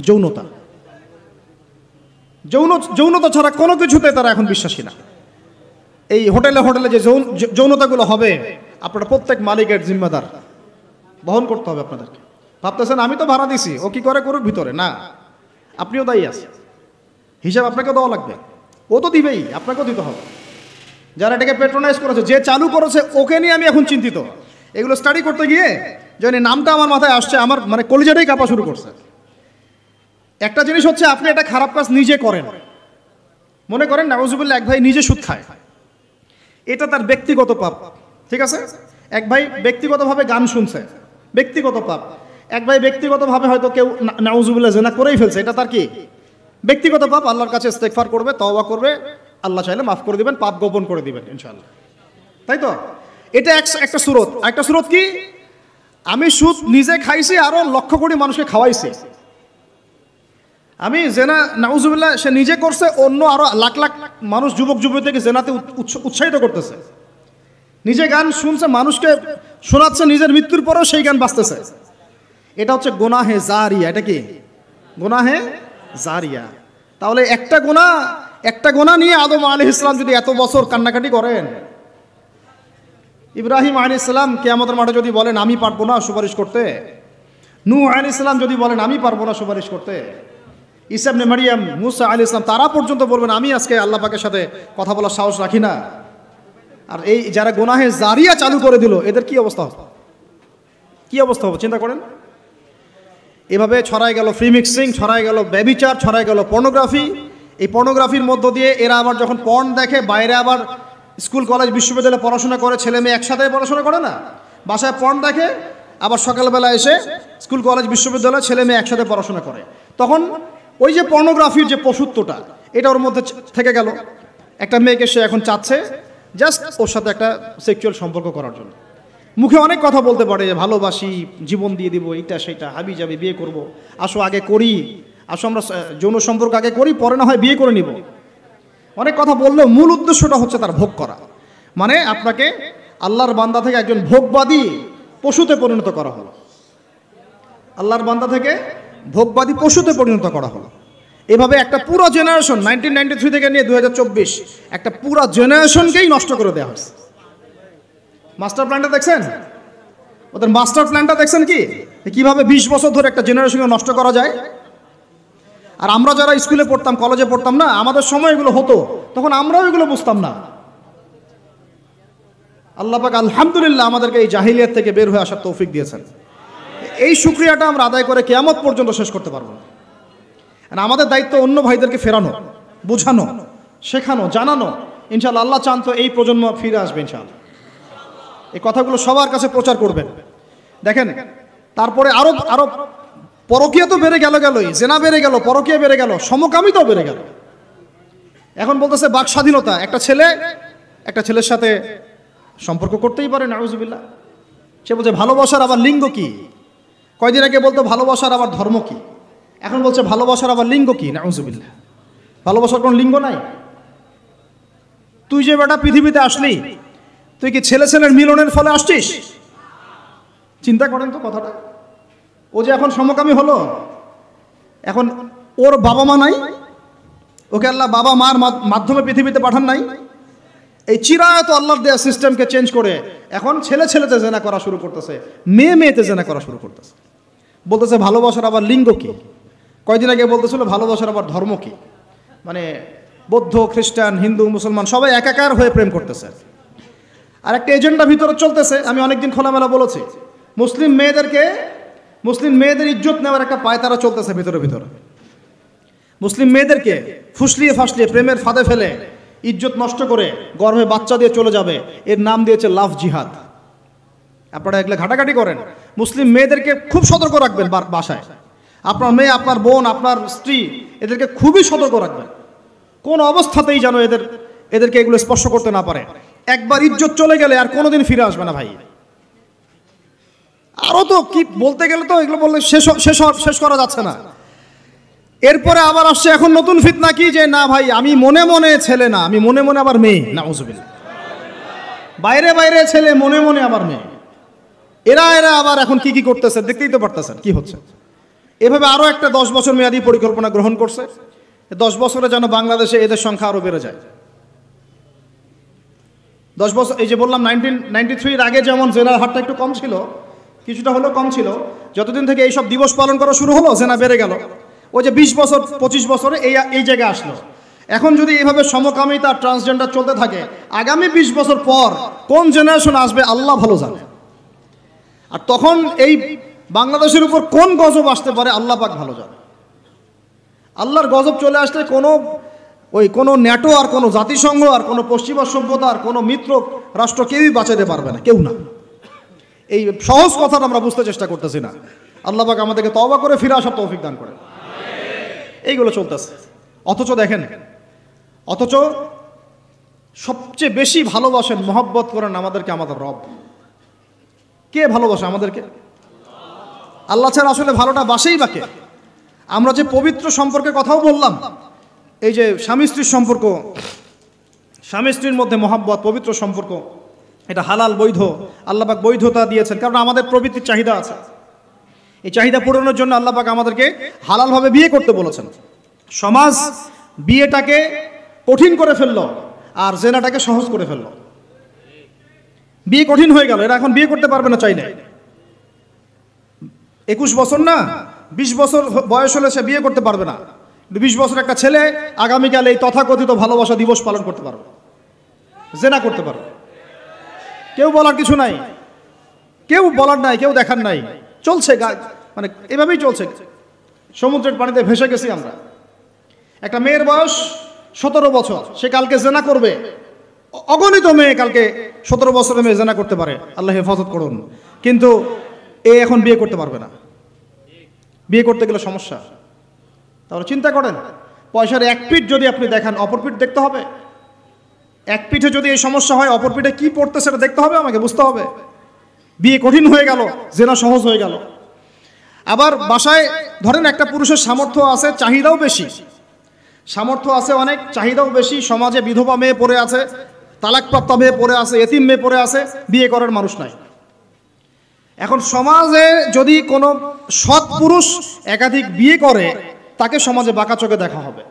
যৌনতা। যৌনতা ছাড়া কোনো কিছুতে তারা এখন বিশ্বাসী না। এই হোটেলে যে যৌনতাগুলো হবে, আপনারা প্রত্যেক মালিকের জিম্মাদার, বহন করতে হবে আপনাদেরকে। ভাবতেছেন আমি তো ভাড়া দিছি, ও কি করে করুক ভিতরে, না, আপনিও দায়ী আছেন, হিসাব আপনাকে দেওয়া লাগবে। ও তো দিবেই, আপনাকেও দিতে হবে। যারা এটাকে পেট্রোনাইজ করেছে, যে চালু করেছে, ওকে নিয়ে আমি এখন চিন্তিত। এগুলো স্টাডি করতে গিয়ে যখন নামটা আমার মাথায় আসছে, আমার মানে কলিজাটাই কাঁপা শুরু করছে। একটা জিনিস হচ্ছে, আপনি একটা খারাপ কাজ নিজে করেন, মনে করেন নাউজুবিল্লাহ এক ভাই নিজে সুদ খায়, এটা তার ব্যক্তিগত পাপ, ঠিক আছে? এক ভাই ব্যক্তিগতভাবে গান শুনছে, ব্যক্তিগত পাপ। এক ভাই ব্যক্তিগতভাবে হয়তো কেউ নাউজুবিল্লাহ জিনা করেই ফেলছে, এটা তার কি? ব্যক্তিগত পাপ। আল্লাহর কাছে ইস্তেগফার করবে, তওবা করবে, আল্লাহ চাইলে মাফ করে দিবেন, পাপ গোপন করে দিবেন ইনশাআল্লাহ, তাই তো? এটা একটা সুরত। একটা সুরত কি? আমি সুদ নিজে খাইছি, আরো লক্ষ কোটি মানুষকে খাওয়াইছি। আমি জেনা নাউজুবিল্লাহ সে নিজে করছে, অন্য আরো লাখ লাখ মানুষ, যুবক যুবতীকে জেনাতে উৎসাহিত করতেছে। নিজে গান শুনছে, মানুষকে শোনাচ্ছে, নিজের মৃত্যুর পরেও সেই গান বাজতেছে। এটা হচ্ছে গুনাহে জারিয়া। এটা কি? গুনাহে জারিয়া। তাহলে একটা গুনাহ নিয়ে আদম আলাইহিস সালাম যদি এত বছর কান্নাকাটি করেন, ইব্রাহিম আলাইহিস সালাম কিয়ামতের মাঠে যদি বলেন আমি পারবো না সুপারিশ করতে, নূহ আলাইহিস সালাম যদি বলেন আমি পারবো না সুপারিশ করতে, ঈসা ইবনে মারইয়াম, মুসা আলাইহিস সালাম তারা পর্যন্ত বলবেন আমি আজকে আল্লাহ পাকের সাথে কথা বলার সাহস রাখি না। আর এই যারা গুনাহে জারিয়া চালু করে দিল, এদের কি অবস্থা হবে? কি অবস্থা হবে চিন্তা করেন। এভাবে ছড়াই গেল ফ্রি মিক্সিং, ছড়াই গেল ব্যভিচার, ছড়াই গেল পর্নোগ্রাফি। এই পর্নোগ্রাফির মধ্য দিয়ে এরা আবার যখন পর্ন দেখে, বাইরে আবার স্কুল কলেজ বিশ্ববিদ্যালয়ে পড়াশোনা করে, ছেলে মেয়ে একসাথে পড়াশোনা করে না, বাসায় পর্ন দেখে, আবার সকালবেলা এসে স্কুল কলেজ বিশ্ববিদ্যালয়ে ছেলে মেয়ে একসাথে পড়াশোনা করে। তখন ওই যে পর্নোগ্রাফির যে পশুত্বটা, এটা ওর মধ্যে থেকে গেল। একটা মেয়েকে সে এখন চাচ্ছে জাস্ট ওর সাথে একটা সেক্সুয়াল সম্পর্ক করার জন্য। মুখে অনেক কথা বলতে পারে, ভালোবাসি, জীবন দিয়ে দিব, এইটা সেটা, হাবি যাবি, বিয়ে করব, আসো আগে করি, আসো আমরা যৌন সম্পর্ক আগে করি, পরে না হয় বিয়ে করে নিব। অনেক কথা বললেও মূল উদ্দেশ্যটা হচ্ছে তার ভোগ করা। মানে আপনাকে আল্লাহর বান্দা থেকে একজন ভোগবাদী পশুতে পরিণত করা হলো। আল্লাহর বান্দা থেকে ভোগবাদী পশুতে পরিণত করা হলো। এভাবে একটা পুরো জেনারেশন 1993 থেকে নিয়ে 2024 একটা পুরো জেনারেশনকেই নষ্ট করে দেওয়া হয়েছে। মাস্টার প্ল্যানটা দেখছেন? ওদের মাস্টার প্ল্যানটা দেখছেন কি কিভাবে 20 বছর ধরে একটা জেনারেশনকে নষ্ট করা যায়। আর আমরা যারা স্কুলে পড়তাম, কলেজে পড়তাম না, আমাদের সময় এগুলো হতো, তখন আমরাও এগুলো বুঝতাম না। আল্লাহ পাক আলহামদুলিল্লাহ আমাদেরকে এই জাহিলিয়াত থেকে বের হয়ে আসার তৌফিক দিয়েছেন। এই শুকরিয়াটা আমরা আদায় করে কিয়ামত পর্যন্ত শেষ করতে পারবো না। আমাদের দায়িত্ব অন্য ভাইদেরকে ফেরানো, বোঝানো, শেখানো, জানানো। ইনশাআল্লাহ আল্লাহ চান তো এই প্রজন্ম ফিরে আসবে ইনশাআল্লাহ। এই কথাগুলো সবার কাছে প্রচার করবেন। দেখেন তারপরে আরো আরো পরকীয়া তো বেড়ে গেলই, জেনা বেড়ে গেল, পরকীয়া বেড়ে গেল, সমকামিতাও বেড়ে গেল। এখন বলতেছে বাক স্বাধীনতা, একটা ছেলের সাথে সম্পর্ক করতেই পারে, নাউজুবিল্লাহ। সে বলছে ভালোবাসার আবার লিঙ্গ কি? কয়দিন আগে বলতো ভালোবাসার আবার ধর্ম কি, এখন বলছে ভালোবাসার আবার লিঙ্গ কি, নাউজুবিল্লাহ। ভালোবাসার কোনো লিঙ্গ নাই। তুই যে বেটা পৃথিবীতে আসলি, তুই কি ছেলে ছেলের মিলনের ফলে আসছিস? চিন্তা করেন তো কথাটা। ও যে এখন সমকামী হলো, এখন ওর বাবা মা নাই, ওকে আল্লাহ বাবা মার মাধ্যমে পৃথিবীতে পাঠান নাই। এই চিরায়ত আল্লাহর দেয়া সিস্টেমকে চেঞ্জ করে এখন ছেলেতে জেনা করা শুরু করতেছে, মেয়েতে জেনা করা শুরু করতেছে। বলতেছে ভালোবাসার আবার লিঙ্গ কি? কয়দিন আগে বলতেছিল ভালোবাসার আবার ধর্ম কি? মানে বৌদ্ধ, খ্রিস্টান, হিন্দু, মুসলমান সবাই একাকার হয়ে প্রেম করতেছে। আর একটা এজেন্ডা ভিতরে চলতেছে, আমি অনেকদিন খোলামেলা বলেছি, মুসলিম মেয়েদের ইজ্জত নেওয়ার একটা পায়তারা চলতেছে ভিতরে। মুসলিম মেয়েদেরকে ফুসলিয়ে ফাসলিয়ে প্রেমের ফাঁদে ফেলে ইজ্জত নষ্ট করে গর্ভে বাচ্চা দিয়ে চলে যাবে। এর নাম দিয়েছে লাভ জিহাদ। আপনারা এগুলো ঘাটাঘাটি করেন। মুসলিম মেয়েদেরকে খুব সতর্ক রাখবেন বাসায়। আপনার মেয়ে, আপনার বোন, আপনার স্ত্রী, এদেরকে খুবই সতর্ক রাখবেন। কোন অবস্থাতেই যেন এদেরকে এগুলো স্পর্শ করতে না পারে। একবার ইজ্জত চলে গেলে আর কোনোদিন ফিরে আসবে না ভাই। আরো তো কি বলতে গেলে তো এগুলো বললে শেষ করা যাচ্ছে না। এরপরে আবার আসছে এখন নতুন ফিতনা কি, যে না ভাই আমি মনে মনে ছেলে না, আমি মনে মনে আবার মেয়ে, নাউজুবিল্লাহ। বাইরে ছেলে, মনে মনে আবার মেয়ে। এরা আবার এখন কি করতেছে দেখতেই তো পারতেছেন কি হচ্ছে। এভাবে আরো একটা 10 বছর মেয়াদী পরিকল্পনা গ্রহণ করছে। 10 বছরে যেন বাংলাদেশে এদের সংখ্যা আরো বেড়ে যায়। 10 বছর, এই যে বললাম 1993 আগে যেমন জেনার হারটা একটু কম ছিল, কিছুটা হলেও কম ছিল, যতদিন থেকে এইসব দিবস পালন করা শুরু হলো জেনা বেড়ে গেল। ওই যে 20 বছর 25 বছরে এই জায়গায় আসলো। এখন যদি এইভাবে সমকামিতা, ট্রান্সজেন্ডার চলতে থাকে, আগামী 20 বছর পর কোন জেনারেশন আসবে আল্লাহ ভালো জানে। আর তখন এই বাংলাদেশের উপর কোন গজব আসতে পারে আল্লাহ পাক ভালো জানে। আল্লাহর গজব চলে আসলে কোনো ন্যাটো আর কোনো জাতিসংঘ আর কোনো পশ্চিমা সভ্যতা আর কোনো মিত্র রাষ্ট্র কেউই বাঁচাতে পারবে না, কেউ না। এই সহজ কথাটা আমরা বুঝতে চেষ্টা করতেছি না। আল্লাহ পাক আমাদেরকে তওবা করে ফিরে আসার তৌফিক দান করেন। এইগুলো চলতেছে। অথচ সবচেয়ে বেশি ভালোবাসেন, মহব্বত করেন আমাদেরকে আমাদের রব। কে ভালোবাসে আমাদেরকে? আল্লাহ ছাড়া আসলে ভালোটা বাসেই বাকে। আমরা যে পবিত্র সম্পর্কের কথাও বললাম, এই যে স্বামী স্ত্রীর সম্পর্ক, স্বামী স্ত্রীর মধ্যে মহব্বত, পবিত্র সম্পর্ক, এটা হালাল, বৈধ। আল্লাহ পাক বৈধতা দিয়েছেন, কারণ আমাদের প্রবৃত্তির চাহিদা আছে। এই চাহিদা পূরণের জন্য আল্লাহ পাক আমাদেরকে হালালভাবে বিয়ে করতে বলেছেন। সমাজ বিয়েটাকে কঠিন করে ফেললো আর জেনাটাকে সহজ করে ফেললো। বিয়ে কঠিন হয়ে গেল, এরা এখন বিয়ে করতে পারবে না চাইলে। 21 বছর না, 20 বছর বয়স হলে সে বিয়ে করতে পারবে না। 20 বছর একটা ছেলে আগামীকাল এই তথাকথিত ভালোবাসা দিবস পালন করতে পারবে, জেনা করতে পারবে। কেউ বলার কিছু নাই, কেউ বলার নাই, কেউ দেখার নাই। চলছে, মানে এভাবেই চলছে। সমুদ্রের পানিতে ভেসে গেছি আমরা। একটা মেয়ের বয়স 17 বছর, সে কালকে জেনা করবে। অগণিত মেয়ে কালকে 17 বছরের মেয়ে জেনা করতে পারে, আল্লাহ হেফাজত করুন। কিন্তু এ এখন বিয়ে করতে পারবে না। বিয়ে করতে গেলে সমস্যা। তাহলে চিন্তা করেন, পয়সার এক পিঠ যদি আপনি দেখান, অপর পিঠ দেখতে হবে। এক পিঠে যদি এই সমস্যা হয়, অপর পিঠে কি পড়তে সেটা দেখতে হবে, আমাকে বুঝতে হবে। বিয়ে কঠিন হয়ে গেল, জেনা সহজ হয়ে গেল। আবার বাসায় ধরেন একটা পুরুষের সামর্থ্য আছে, চাহিদাও বেশি, সামর্থ্য আছে অনেক, চাহিদাও বেশি, সমাজে বিধবা মেয়ে পড়ে আছে, তালাকপ্রাপ্ত মেয়ে পড়ে আছে, এতিম মেয়ে পড়ে আছে, বিয়ে করার মানুষ নাই। এখন সমাজে যদি কোনো সৎ পুরুষ একাধিক বিয়ে করে তাকে সমাজে বাঁকা চোখে দেখা হবে,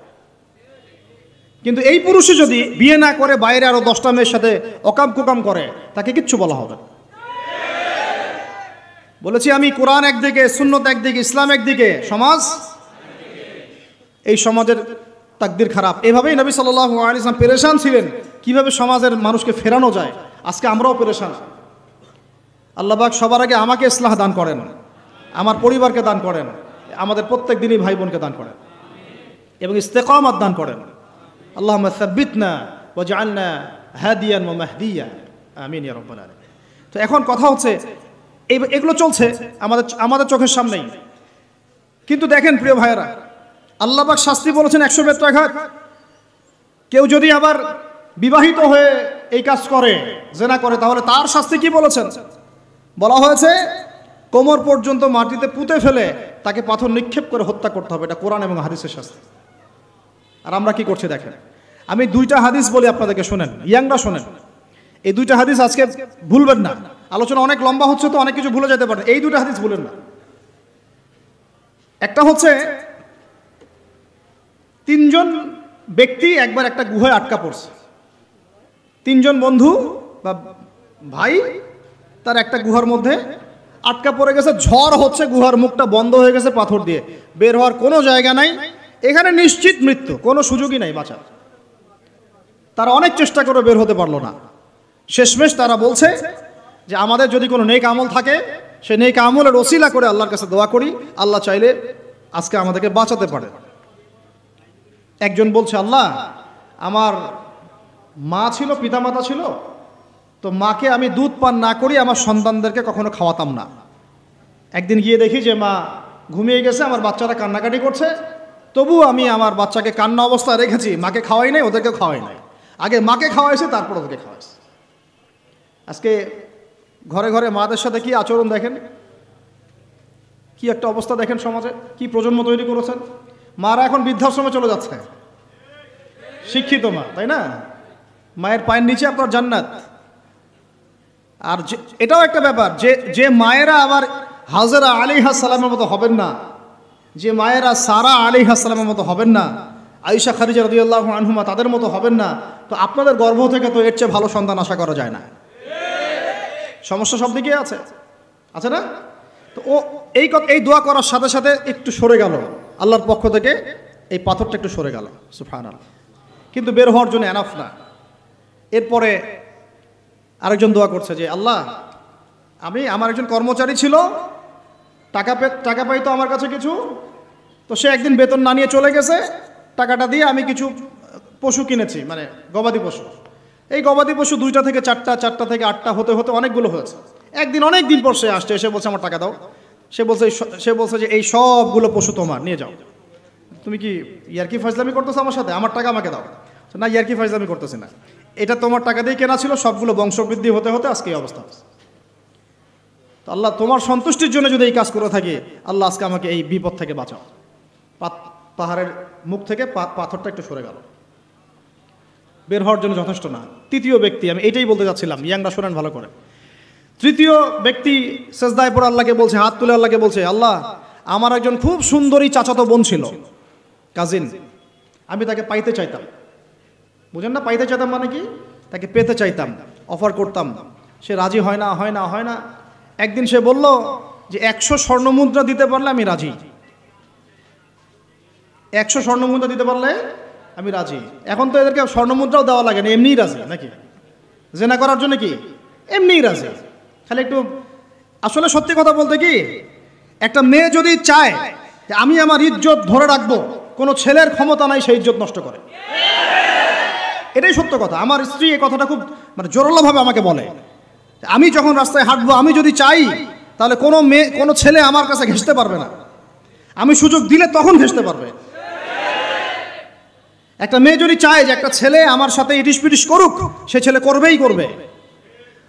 কিন্তু এই পুরুষে যদি বিয়ে না করে বাইরে আরো 10টা মেয়ের সাথে অকাম কুকাম করে তাকে কিচ্ছু বলা হবে। বলেছি আমি, কোরআন একদিকে, সুন্নত একদিকে, ইসলাম একদিকে, সমাজ, এই সমাজের তাকদির খারাপ। এভাবেই নবী সাল্লাল্লাহু আলাইহি ওয়াসাল্লাম পেরেশান ছিলেন কিভাবে সমাজের মানুষকে ফেরানো যায়। আজকে আমরাও পেরেশান। আল্লাহ পাক সবার আগে আমাকে ইসলাহ দান করেন, আমার পরিবারকে দান করেন, আমাদের প্রত্যেক দিনই ভাই বোনকে দান করেন এবং ইস্তেকামাত দান করেন। আল্লাহুম্মা সাব্বিতনা ওয়াজআলনা হাদিয়ান ওয়া মাহদিয়া, আমিন ইয়া রাব্বাল আলামিন। তো এখন কথা হচ্ছে এগুলো চলছে আমাদের চোখের সামনেই, কিন্তু দেখেন প্রিয় ভাইয়েরা, আল্লাহ পাক শাস্তি বলেছেন 100 বেত্রাঘাত। কেউ যদি আবার বিবাহিত হয়ে এই কাজ করে, জেনা করে, তাহলে তার শাস্তি কি বলেছেন? বলা হয়েছে কোমর পর্যন্ত মাটিতে পুঁতে ফেলে তাকে পাথর নিক্ষেপ করে হত্যা করতে হবে। এটা কোরআন এবং হাদিসের শাস্তি। আর আমরা কি করছি দেখেন। আমি 2টা হাদিস বলি আপনাদেরকে, শোনেন, ইয়াংরা শোনেন। এই 2টা হাদিস আজকে ভুলবেন না। আলোচনা অনেক লম্বা হচ্ছে তো অনেক কিছু ভুলে যেতে পারে, এই 2টা হাদিস ভুলেন না। একটা হচ্ছে 3 জন ব্যক্তি একবার একটা গুহায় আটকা পড়ছে। 3 জন বন্ধু বা ভাই তার একটা গুহার মধ্যে আটকা পড়ে গেছে। ঝড় হচ্ছে, গুহার মুখটা বন্ধ হয়ে গেছে পাথর দিয়ে, বের হওয়ার কোনো জায়গা নাই। এখানে নিশ্চিত মৃত্যু, কোনো সুযোগই নাই বাঁচার। তারা অনেক চেষ্টা করে বের হতে পারলো না। শেষমেশ তারা বলছে যে আমাদের যদি কোনো নেক আমল থাকে, সে নেক আমলের ওসিলা করে আল্লাহর কাছে দোয়া করি, আল্লাহ চাইলে আজকে আমাদেরকে বাঁচাতে পারে। একজন বলছে, আল্লাহ, আমার মা ছিল, পিতামাতা ছিল, তো মাকে আমি দুধ পান না করি আমার সন্তানদেরকে কখনো খাওয়াতাম না। একদিন গিয়ে দেখি যে মা ঘুমিয়ে গেছে, আমার বাচ্চারা কান্নাকাটি করছে, তবু আমি আমার বাচ্চাকে কান্না অবস্থায় রেখেছি, মাকে খাওয়াই নাই, ওদেরকে খাওয়াই নাই। আগে মাকে খাওয়াইছে, তারপর ওদেরকে খাওয়াইছে। আজকে ঘরে ঘরে মাদের সাথে কি আচরণ দেখেন, কি একটা অবস্থা দেখেন সমাজে, কি প্রজন্ম তৈরি করেছেন। মারা এখন বৃদ্ধাশ্রমে চলে যাচ্ছে, শিক্ষিত মা, তাই না? মায়ের পায়ের নিচে আপনার জান্নাত। আর এটাও একটা ব্যাপার যে মায়েরা আবার হাজরা আলাইহিস সালামের মতো হবেন না, যে মায়েরা সারা আলাইহিস সালামের মতো হবেন না, আয়েশা খাদিজা রাদিয়াল্লাহু আনহুমা তাদের মতো হবেন না, তো আপনাদের গর্ভ থেকে তো এর চেয়ে ভালো সন্তান আশা করা যায় না। সমস্যা সব দিকে আছে, আছে না? তো এই দোয়া করার সাথে সাথে একটু সরে গেল আল্লাহর পক্ষ থেকে, এই পাথরটা একটু সরে গেল, সুবহানাল্লাহ। কিন্তু বের হওয়ার জন্য এনাফ না। এরপরে আরেকজন দোয়া করছে যে আল্লাহ, আমার একজন কর্মচারী ছিল, টাকা পাইতো আমার কাছে কিছু, তো সে একদিন বেতন না নিয়ে চলে গেছে। টাকাটা দিয়ে আমি কিছু পশু কিনেছি, মানে গবাদি পশু। এই গবাদি পশু 2টা থেকে 4টা, 4টা থেকে 8টা হতে হতে অনেকগুলো হয়েছে। একদিন অনেক দিন পর সে আসছে, এসে বলছে আমার টাকা দাও। সে বলছে যে এই সবগুলো পশু তোমার, নিয়ে যাও। তুমি কি ইয়ারকি ফাজলামি করতেছো আমার সাথে? আমার টাকা আমাকে দাও। না, ইয়ারকি ফাজলামি করতেছি না, এটা তোমার টাকা দিয়ে কেনা ছিল, সবগুলো বংশবৃদ্ধি হতে হতে আজকে এই অবস্থা। তো আল্লাহ, তোমার সন্তুষ্টির জন্য যদি এই কাজ করে থাকি, আল্লাহ আজকে আমাকে এই বিপদ থেকে বাঁচাও। পাহাড়ের মুখ থেকে পাথরটা একটু সরে গেল, বের হওয়ার জন্য যথেষ্ট না। 3য় ব্যক্তি, আমি এটাই বলতে যাচ্ছিলাম, ইয়াংরা শোনেন ভালো করে। 3য় ব্যক্তি সেজদায় পড়ে আল্লাহকে বলছে, হাত তুলে আল্লাহকে বলছে, আল্লাহ, আমার একজন খুব সুন্দরী চাচাতো বোন ছিল, কাজিন, আমি তাকে পাইতে চাইতাম। বুঝেন না, পাইতে চাইতাম মানে কি? তাকে পেতে চাইতাম, অফার করতাম, সে রাজি হয় না। একদিন সে বলল যে 100 স্বর্ণমুদ্রা দিতে পারলে আমি রাজি। 100 স্বর্ণমুদ্রা দিতে পারলে আমি রাজি। এখন তো এদেরকে স্বর্ণমুদ্রাও দেওয়া লাগে না, এমনিই রাজি নাকি? জেনা করার জন্য কি এমনিই রাজি? খালি একটু, আসলে সত্যি কথা বলতে কি, একটা মেয়ে যদি চায় যে আমি আমার ইজ্জত ধরে রাখবো, কোনো ছেলের ক্ষমতা নাই সেই ইজ্জত নষ্ট করে। এটাই সত্য কথা। আমার স্ত্রী এই কথাটা খুব জোরালোভাবে আমাকে বলে, আমি যখন রাস্তায় হাঁটবো, আমি যদি চাই, তাহলে কোনো ছেলে আমার কাছে ঘেঁষতে পারবে না। আমি সুযোগ দিলে তখন ঘেঁষতে পারবে। একটা মেয়ে যদি চায় যে একটা ছেলে আমার সাথে ইটিস পিটিস করুক, সে ছেলে করবেই করবে।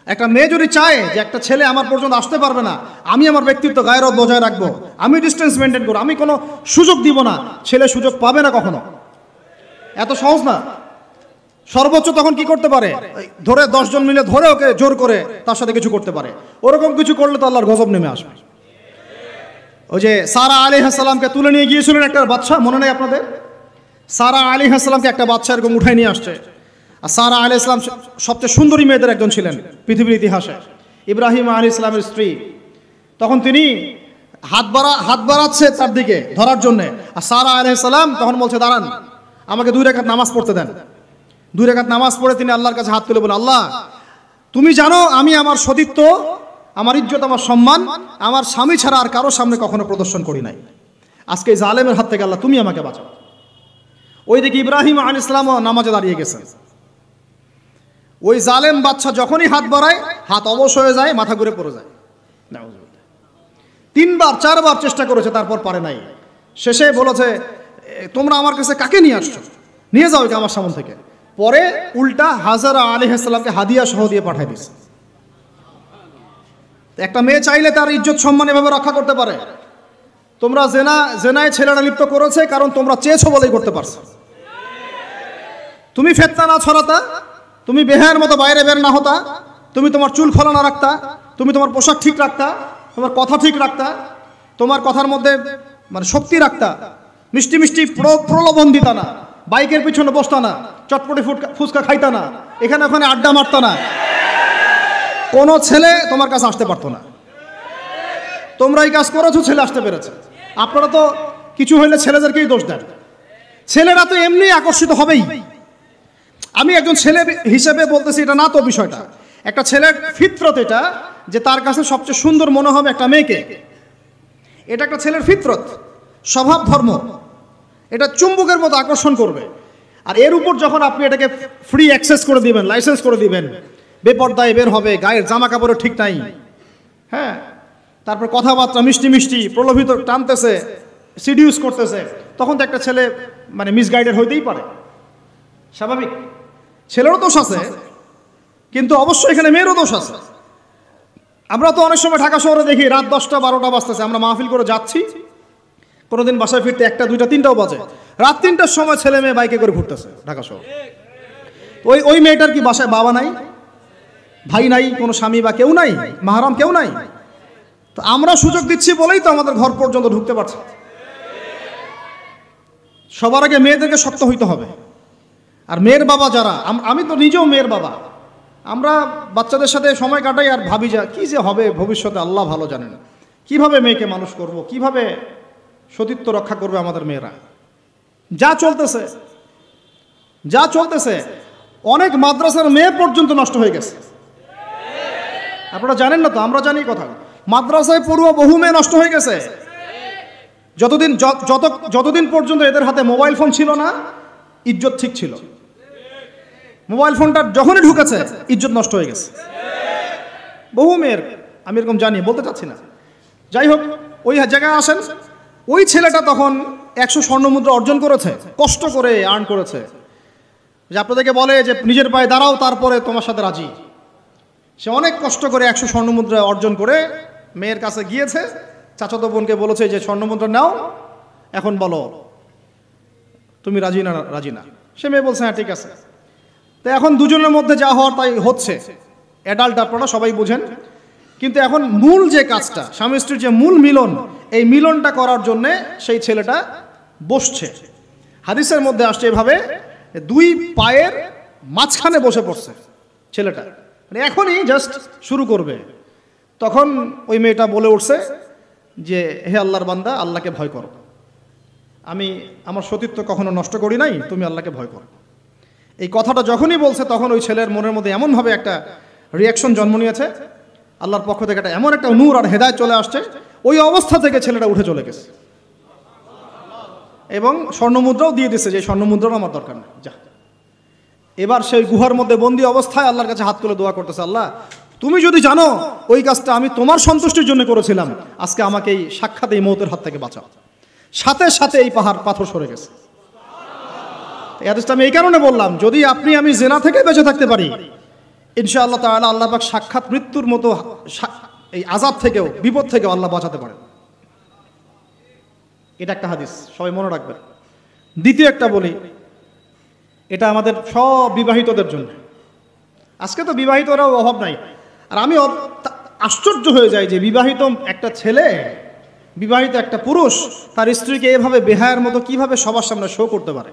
একটা মেয়ে যদি চায় যে একটা ছেলে আমার পর্যন্ত আসতে পারবে না, আমি আমার ব্যক্তিত্ব গায়রত বজায় রাখবো, আমি ডিস্টেন্স মেনটেন করবো, আমি কোনো সুযোগ দিব না, ছেলে সুযোগ পাবে না কখনো। এত সহজ না। সর্বোচ্চ তখন কি করতে পারে, ধরে 10 জন মিলে ধরে ওকে জোর করে তার সাথে কিছু করতে পারে। ওরকম কিছু করলে তো আল্লাহর গজব নেমে আসবে। ওই যে সারা আলাইহিস সালামকে তুলে নিয়ে গিয়েছিলেন একটা বাদশা, মনে নেই আপনাদের? সারা আলাইহিস সালামকে একটা বাদশা এরকম উঠাই নিয়ে আসছে। আর সারা আলাইহিস সালাম সবচেয়ে সুন্দরী মেয়েদের একজন ছিলেন পৃথিবীর ইতিহাসে, ইব্রাহিম আলাইহিস সালামের স্ত্রী। তখন তিনি হাত বাড়াচ্ছে তার দিকে ধরার জন্যে, আর সারা আলাইহিস সালাম তখন বলছে দাঁড়ান, আমাকে 2 রাকাত নামাজ পড়তে দেন। 2 রাকাত নামাজ পড়ে তিনি আল্লাহর কাছে হাত তুলে বলেন, আল্লাহ তুমি জানো আমি আমার সতীত্ব, আমার ইজ্জত, আমার সম্মান আমার স্বামী ছাড়া আর কারো সামনে কখনো প্রদর্শন করি নাই। আজকে এই জালেমের হাত থেকে আল্লাহ তুমি আমাকে বাঁচাও। ওইদিকে ইব্রাহিম আলাইহিস সালাম নামাজে দাঁড়িয়ে গেছেন। ওই জালেম বাদশা যখনই হাত বাড়ায় হাত অবশ হয়ে যায়, মাথা ঘুরে পড়ে যায়। 3বার 4বার চেষ্টা করেছে, তারপর পারে নাই। শেষে বলেছে তোমরা আমার কাছে কাকে নিয়ে আসছো, নিয়ে যাও একে আমার সামনে থেকে। পরে উল্টা হাজারা আলাইহিস সালামকে হাদিয়া সহ দিয়ে পাঠিয়ে দিয়েছে। একটা মেয়ে চাইলে তার ইজ্জত সম্মান এভাবে রক্ষা করতে পারে। তোমরা জেনায় ছেলেরা লিপ্ত করেছে কারণ তোমরা চেয়েছো বলেই করতে পারছো। তুমি ফিতনা না ছড়াতা, তুমি বেহায়ের মতো বাইরে বের না হতা, তুমি তোমার চুল খোলা না রাখতা, তুমি তোমার পোশাক ঠিক রাখতা, তোমার কথা ঠিক রাখতা, তোমার কথার মধ্যে মানে শক্তি রাখতা, মিষ্টি মিষ্টি প্রলোভন দিতা না, বাইকের পিছনে বসতা না, চটপটি ফুচকা খাইতা না, এখানে ওখানে আড্ডা মারতা না, কোনো ছেলে তোমার কাছে আসতে পারতো না। তোমরা এই কাজ করেছো, ছেলে আসতে পেরেছে। আপনারা তো কিছু হইলে ছেলেদেরকেই দোষ দেন। ছেলেরা তো এমনি আকর্ষিত হবেই। আমি একজন ছেলে হিসেবে বলতেছি এটা না তো বিষয়টা। একটা ছেলের ফিতরত এটা যে তার কাছে সবচেয়ে সুন্দর মনে হবে একটা মেয়েকে। এটা একটা ছেলের ফিতরত, স্বভাব ধর্ম, এটা চুম্বকের মতো আকর্ষণ করবে। আর এর উপর যখন আপনি এটাকে ফ্রি অ্যাক্সেস করে দিবেন, লাইসেন্স করে দিবেন, বেপর্দায় বের হবে, গায়ের জামা কাপড়ও ঠিক নাই, হ্যাঁ, তারপর কথাবার্তা মিষ্টি মিষ্টি প্রলোভিত টানতেছে, সিডিউস করতেছে, তখন তো একটা ছেলে মানে মিসগাইডেড হইতেই পারে, স্বাভাবিক। ছেলেরও দোষ আছে, কিন্তু অবশ্যই এখানে মেয়েরও দোষ আছে। আমরা তো অনেক সময় ঢাকা শহরে দেখি রাত 10টা 12টা বাজতেছে, আমরা মাহফিল করে যাচ্ছি, কোনোদিন বাসায় ফিরতে 1টা 2টা 3টাও বাজে, রাত 3টার সময় ছেলে মেয়ে বাইকে করে ঘুরতেছে ঢাকা শহর। ওই মেয়েটার কি বাসায় বাবা নাই, ভাই নাই, কোনো স্বামী বা কেউ নাই, মাহারাম কেউ নাই? তো আমরা সুযোগ দিচ্ছি বলেই তো আমাদের ঘর পর্যন্ত ঢুকতে পারছে। সবার আগে মেয়েদেরকে শক্ত হইতে হবে। আর মেয়ের বাবা যারা, আমি তো নিজেও মেয়ের বাবা, আমরা বাচ্চাদের সাথে সময় কাটাই আর ভাবি যা কি যে হবে ভবিষ্যতে আল্লাহ ভালো জানেন। কিভাবে মেয়েকে মানুষ করব, কিভাবে সতীত্ব রক্ষা করবে আমাদের মেয়েরা। যা চলতেছে অনেক মাদ্রাসার মেয়ে পর্যন্ত নষ্ট হয়ে গেছে। আপনারা জানেন না তো, আমরা জানি কথা। মাদ্রাসায় পড়ুয়া বহু মেয়ে নষ্ট হয়ে গেছে। যতদিন পর্যন্ত এদের হাতে মোবাইল ফোন ছিল না, ইজ্জত ঠিক ছিল। মোবাইল ফোনটা যখনই ঢুকেছে ইজ্জত নষ্ট হয়ে গেছে বহু মেয়ের। আমি এরকম জানি, বলতে চাচ্ছি না। যাই হোক, ওই জায়গায় আসেন, ওই ছেলেটা তখন 100 স্বর্ণমুদ্রা অর্জন করেছে, কষ্ট করে আর্ন করেছে। যে আপনাদেরকে বলে যে নিজের পায়ে দাঁড়াও, তারপরে তোমার সাথে রাজি। সে অনেক কষ্ট করে 100 স্বর্ণমুদ্রা অর্জন করে মেয়ের কাছে গিয়েছে, চাচাতো বোনকে বলেছে যে স্বর্ণমুদ্রা নাও, এখন বলো তুমি রাজি না। সে মেয়ে বলছে হ্যাঁ ঠিক আছে। তো এখন দুজনের মধ্যে যা হওয়ার তাই হচ্ছে, অ্যাডাল্ট আপনারা সবাই বুঝেন। কিন্তু এখন মূল যে কাজটা, স্বামী স্ত্রীর যে মূল মিলন, এই মিলনটা করার জন্যে সেই ছেলেটা বসছে। হাদিসের মধ্যে আসছে এভাবে, 2 পায়ের মাঝখানে বসে পড়ছে ছেলেটা, মানে এখনই জাস্ট শুরু করবে। তখন ওই মেয়েটা বলে উঠছে যে হে আল্লাহর বান্দা, আল্লাহকে ভয় করো, আমি আমার সতীত্ব কখনো নষ্ট করি নাই, তুমি আল্লাহকে ভয় করো। এই কথাটা যখনই বলছে তখন ওই ছেলের মনের মধ্যে এমনভাবে একটা রিয়াকশন জন্ম নিয়েছে, আল্লাহর পক্ষ থেকে এমন একটা নূর আর হেদায়েত চলে আসছে, ওই অবস্থা থেকে ছেলেটা উঠে চলে গেছে এবং স্বর্ণমুদ্রাও দিয়ে দিচ্ছে যে স্বর্ণমুদ্রাও আমার দরকার নেই, যা। এবার সেই গুহার মধ্যে বন্দি অবস্থায় আল্লাহর কাছে হাত তুলে দোয়া করতেছে, আল্লাহ তুমি যদি জানো ওই কাজটা আমি তোমার সন্তুষ্টির জন্য করেছিলাম, আজকে আমাকে এই সাক্ষাৎ এই মৌতের হাত থেকে বাঁচাও। সাথে সাথে এই পাথর সরে গেছে। এই হাদিসটা আমি এই কারণে বললাম, যদি আমি জেনা থেকে বেঁচে থাকতে পারি, ইনশাআল্লাহ তাআলা আল্লাহ পাক সাক্ষাৎ মৃত্যুর মতো এই আযাব থেকেও, বিপদ থেকেও আল্লাহ বাঁচাতে পারেন। এটা একটা হাদিস, সবাই মনে রাখবেন। দ্বিতীয় একটা বলি, এটা আমাদের সব বিবাহিতদের জন্য। আজকে তো বিবাহিতরাও অভাব নাই। আর আমি আশ্চর্য হয়ে যাই যে বিবাহিত একটা ছেলে, বিবাহিত একটা পুরুষ তার স্ত্রীকে এভাবে বেহায়ার মতো কিভাবে সবার সামনে শো করতে পারে।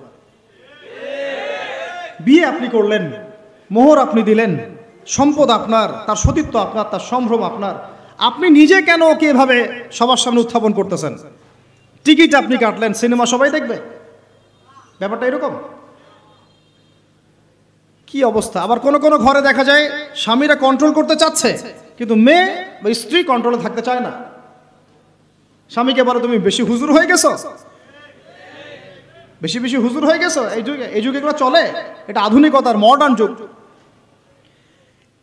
বিয়ে আপনি করলেন, মোহর আপনি দিলেন, সম্পদ আপনার, তার সতীত্ব আপনার, তার সম্ভ্রম আপনার, আপনি নিজে কেন ওকে এভাবে সবার সামনে উত্থাপন করতেছেন? টিকিট আপনি কাটলেন, সিনেমা সবাই দেখবে, ব্যাপারটা এরকম। কি অবস্থা! আবার কোন কোন ঘরে দেখা যায় স্বামীরা কন্ট্রোল করতে চাচ্ছে, কিন্তু মেয়ে বা স্ত্রী কন্ট্রোলে থাকতে চায় না। স্বামীকে বলে তুমি বেশি হুজুর হয়ে গেছো, বেশি বেশি হুজুর হয়ে গেছো। এই যুগে এগুলো চলে, এটা আধুনিকতার মডার্ন যুগ।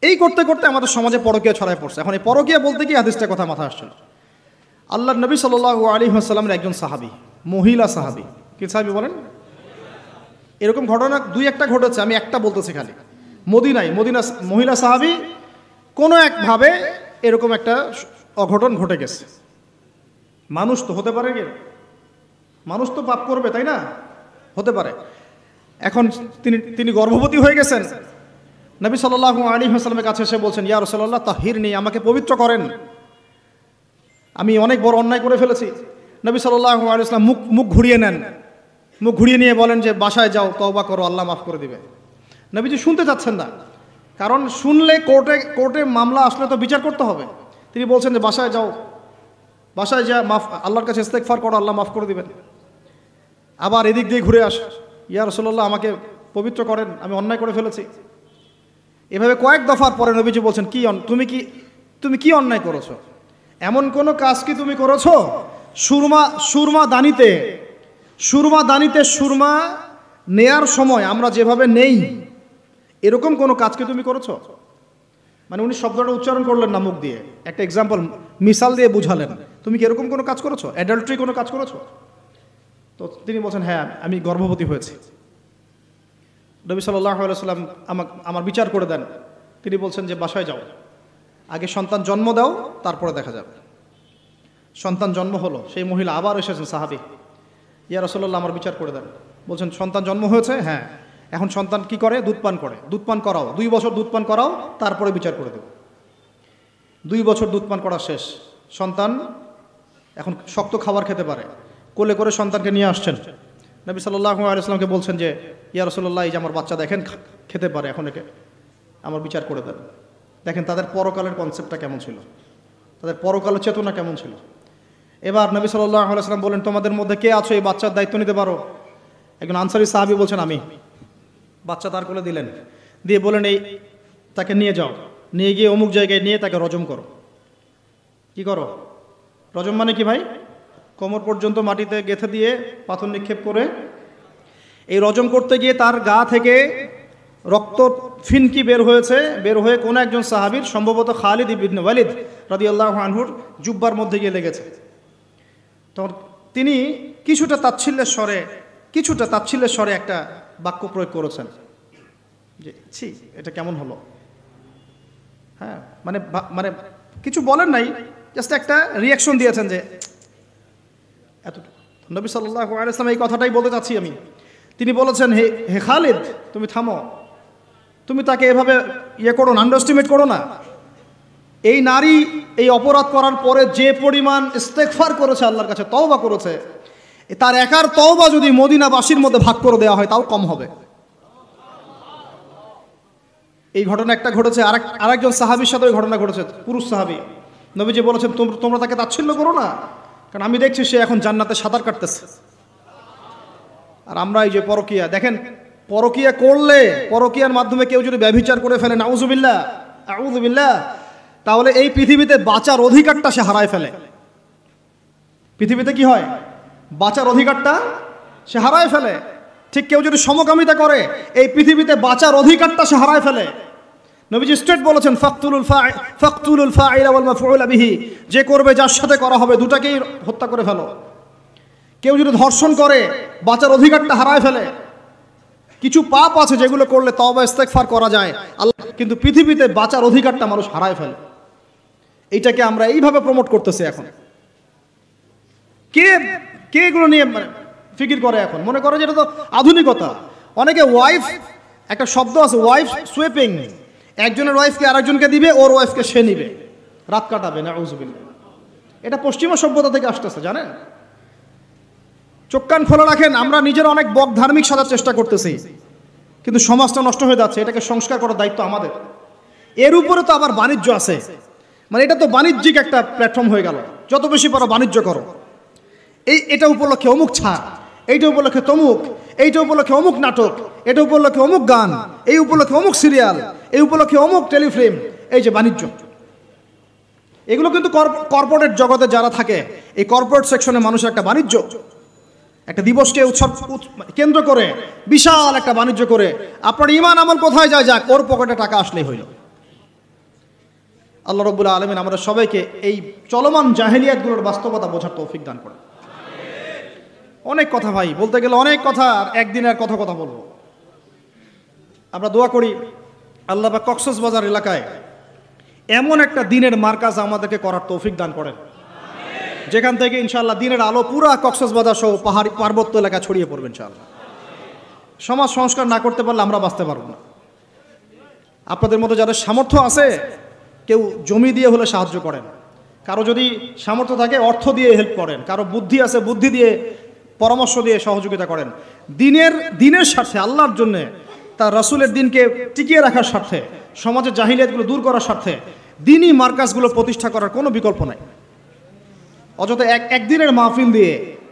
এই করতে করতে আমাদের সমাজে পরকীয়া ছড়ায় পড়ছে। এখন এই পরকীয়া বলতে কি হাদিসটা কথা মাথা আসছিল। আল্লাহর নবী সাল্লাল্লাহু আলাইহি ওয়াসাল্লামের একজন সাহাবী, মহিলা সাহাবী, কি সাহাবী বলেন? এরকম ঘটনা দুই একটা ঘটেছে, আমি একটা বলতেছি খালি। মদিনা মহিলা সাহাবী কোনো একভাবে এরকম একটা অঘটন ঘটে গেছে। মানুষ তো হতে পারে, মানুষ তো পাপ করবে, তাই না? হতে পারে। এখন তিনি গর্ভবতী হয়ে গেছেন। নবী সাল্লাল্লাহু আলাইহি ওয়াসাল্লামের কাছে এসে বলছেন, ইয়া রাসূলুল্লাহ তাহিরনি, আমাকে পবিত্র করেন, আমি অনেক বড় অন্যায় করে ফেলেছি। নবী সাল্লাল্লাহু আলাইহি ওয়াসাল্লাম মুখ ঘুরিয়ে নেন, মুখ ঘুরিয়ে নিয়ে বলেন যে বাসায় যাও, তওবা করো, আল্লাহ মাফ করে দিবে। নবীজি শুনতে চাচ্ছেন না, কারণ শুনলে কোর্টে মামলা আসলে তো বিচার করতে হবে। তিনি বলছেন যে বাসায় যাও, বাসায় যা আল্লাহর কাছে ইস্তেগফার করো, আল্লাহ মাফ করে দিবেন। আবার এদিক দিয়ে ঘুরে আস, ইয়া রাসূলুল্লাহ আমাকে পবিত্র করেন, আমি অন্যায় করে ফেলেছি। এভাবে কয়েক দফার পরে নবীজি বলছেন, তুমি কি অন্যায় করেছো? এমন কোনো কাজ কি তুমি করেছো? সুরমা দানিতে সুরমা নেয়ার সময় আমরা যেভাবে নেই, এরকম কোনো কাজ কি তুমি করেছো? মানে উনি শব্দটা উচ্চারণ করলেন না মুখ দিয়ে, একটা এক্সাম্পল, মিসাল দিয়ে বুঝালেন, তুমি কি এরকম কোনো কাজ করেছো? অ্যাডাল্ট্রি কোনো কাজ করেছো? তো তিনি বলছেন, হ্যাঁ, আমি গর্ভবতী হয়েছি। নবী সাল্লাল্লাহু আলাইহি ওয়াসাল্লাম আমার বিচার করে দেন। তিনি বলছেন যে বাসায় যাও, আগে সন্তান জন্ম দাও, তারপরে দেখা যাবে। সন্তান জন্ম হলো, সেই মহিলা আবার এসেছেন, সাহাবী, ইয়া রাসূলুল্লাহ আমার বিচার করে দেন। বলছেন সন্তান জন্ম হয়েছে, হ্যাঁ, এখন সন্তান কি করে? দুধ পান করে, দুধ পান করাও, 2 বছর দুধ পান করাও, তারপরে বিচার করে দেব। 2 বছর দুধ পান করা শেষ, সন্তান এখন শক্ত খাবার খেতে পারে, কোলে করে সন্তানকে নিয়ে আসছেন। নবী সাল্লাল্লাহু আলাইহি ওয়াসাল্লামকে বলছেন যে ইয়া রাসূলুল্লাহ, এই যে আমার বাচ্চা দেখেন খেতে পারে, এখন একে আমার বিচার করে দেন। দেখেন তাদের পরকালের কনসেপ্টটা কেমন ছিল, তাদের পরকালের চেতনা কেমন ছিল। এবার নবী সাল্লাল্লাহু আলাইহি ওয়াসাল্লাম বলেন, তোমাদের মধ্যে কে আছো এই বাচ্চার দায়িত্ব নিতে পারো? একজন আনসারী সাহাবী বলছেন আমি। বাচ্চা তার কোলে দিলেন, দিয়ে বলেন তাকে নিয়ে যাও, নিয়ে গিয়ে অমুক জায়গায় নিয়ে তাকে রজম করো। কি করো? রজম মানে কি ভাই? কোমর পর্যন্ত মাটিতে গেঁথে দিয়ে পাথর নিক্ষেপ করে, এই রজম করতে গিয়ে তার গা থেকে রক্ত ফিনকি বের হয়ে কোনো একজন সাহাবীর, সম্ভবত খালিদ ইবনে ওয়ালিদ রাদিয়াল্লাহু আনহুর জুব্বার মধ্যে গিয়ে লেগেছে। তখন তিনি কিছুটা তাচ্ছিল্যের স্বরে একটা বাক্য প্রয়োগ করেছেন যে ছি, এটা কেমন হলো? হ্যাঁ, মানে কিছু বলেন নাই, জাস্ট একটা রিয়াকশন দিয়েছেন যে এতটুকু। নবী সাল্লাল্লাহু আলাইহি ওয়াসাল্লাম এই কথাটাই বলতে চাচ্ছি আমি। তিনি বলেছেন, হে খালিদ, তুমি থামো, তুমি তাকে এভাবে করো না, আন্ডারএস্টিমেট করো না। এই নারী এই অপরাধ করার পরে যে পরিমাণ ইস্তেগফার করেছে, আল্লাহর কাছে তওবা করেছে, তার একার তওবা যদি মদিনাবাসীর মধ্যে ভাগ করে দেওয়া হয় তাও কম হবে। এই ঘটনা একটা ঘটেছে, আরেকজন সাহাবীর সাথে ওই ঘটনা ঘটেছে, পুরুষ সাহাবী। নবীজি বলেছেন তোমরা তাকে তাচ্ছিল্য করো না, কারণ আমি দেখছি সে এখন জান্নাতে সাঁতার কাটতেছে। আর আমরা এই যে পরকীয়া, দেখেন পরকীয়া করলে, পরকীয়ার মাধ্যমে কেউ যদি ব্যভিচার করে ফেলে, নাউযুবিল্লাহ, তাহলে এই পৃথিবীতে বাঁচার অধিকারটা সে হারায় ফেলে। পৃথিবীতে কি হয়? বাঁচার অধিকারটা সে হারায় ফেলে। ঠিক কেউ যদি সমকামিতা করে, এই পৃথিবীতে বাঁচার অধিকারটা সে হারায় ফেলে। নবীজি স্ট্রেট বলেছেন, ফাকতুলুল ফাইলা ওয়াল মাফউলা বিহি, যে করবে যার সাথে করা হবে দুটাকেই হত্যা করে ফেলো। কেউ যদি ধর্ষণ করে, বাঁচার অধিকারটা হারায় ফেলে। কিছু পাপ আছে যেগুলো করলে তওবা ইস্তেগফার করা যায় আল্লাহ, কিন্তু পৃথিবীতে বাঁচার অধিকারটা মানুষ হারায় ফেলে। এইটাকে আমরা এইভাবে প্রমোট করতেছি এখন। কে কে এগুলো নিয়ে ফিকির করে এখন? মনে করে যে এটা তো আধুনিকতা। অনেকে ওয়াইফ, একটা শব্দ আছে ওয়াইফ সুইপিং, একজনের ওয়াইফকে আরেকজনকে দিবে, ওর ওয়াইফকে সে নিবে, রাত কাটাবে। নাউযুবিল্লাহ। এটা পশ্চিমা সভ্যতা থেকে আসতেছে, জানেন? চোখ কান খোলা রাখেন। আমরা নিজেরা অনেক বক ধার্মিক সাজার চেষ্টা করতেছি, কিন্তু সমাজটা নষ্ট হয়ে যাচ্ছে। এটাকে সংস্কার করার দায়িত্ব আমাদের। এর উপরে তো আবার বাণিজ্য আছে, মানে এটা তো বাণিজ্যিক একটা প্ল্যাটফর্ম হয়ে গেল। যত বেশি পারো বাণিজ্য করো। এটা উপলক্ষে অমুক ছাড়, এইটা উপলক্ষে তমুক, এইটা উপলক্ষে অমুক নাটক, এটা উপলক্ষে অমুক গান, এই উপলক্ষে অমুক সিরিয়াল, এই উপলক্ষে অমুক টেলিফিল্ম। এই যে বাণিজ্য, এগুলো কিন্তু কর্পোরেট জগতে যারা থাকে, এই কর্পোরেট সেকশনে মানুষের একটা বাণিজ্য, একটা দিবসকে উৎসব কেন্দ্র করে বিশাল একটা বাণিজ্য করে আপনার ঈমান আমল কোথায় যায় যাক, ওর পকেটে টাকা আসলেই হইল। আল্লাহ রাব্বুল আলামিন আমাদের সবাইকে এই চলমান জাহেলিয়াতগুলোর বাস্তবতা বোঝার তৌফিক দান করে। অনেক কথা ভাই, বলতে গেলে অনেক কথা, আর একদিন আর কথা বলবো। আমরা দোয়া করি আল্লাহ পাক কক্সবাজার এলাকায় এমন একটা দিনের মার্কাজ আমাদেরকে করার তৌফিক দান করেন, যেখান থেকে ইনশাআল্লাহ দিনের আলো পুরা কক্সবাজার সহ পাহাড়ি পার্বত্য এলাকা ছড়িয়ে পড়বে ইনশাআল্লাহ। সমাজ সংস্কার না করতে পারলে আমরা বাঁচতে পারবো না। আপনাদের মতো যাদের সামর্থ্য আছে, কেউ জমি দিয়ে হলে সাহায্য করেন, কারো যদি সামর্থ্য থাকে অর্থ দিয়ে হেল্প করেন, কারো বুদ্ধি আছে বুদ্ধি দিয়ে পরামর্শ দিয়ে সহযোগিতা করেন। দিনের স্বার্থে, আল্লাহর জন্যে, তার রাসূলের দিনকে টিকিয়ে রাখার স্বার্থে, সমাজের জাহিলিয়াতগুলো দূর করার স্বার্থে দিনই মার্কাজগুলো প্রতিষ্ঠা করার কোনো বিকল্প নাই। অযথা একদিনের মাহফিল দিয়ে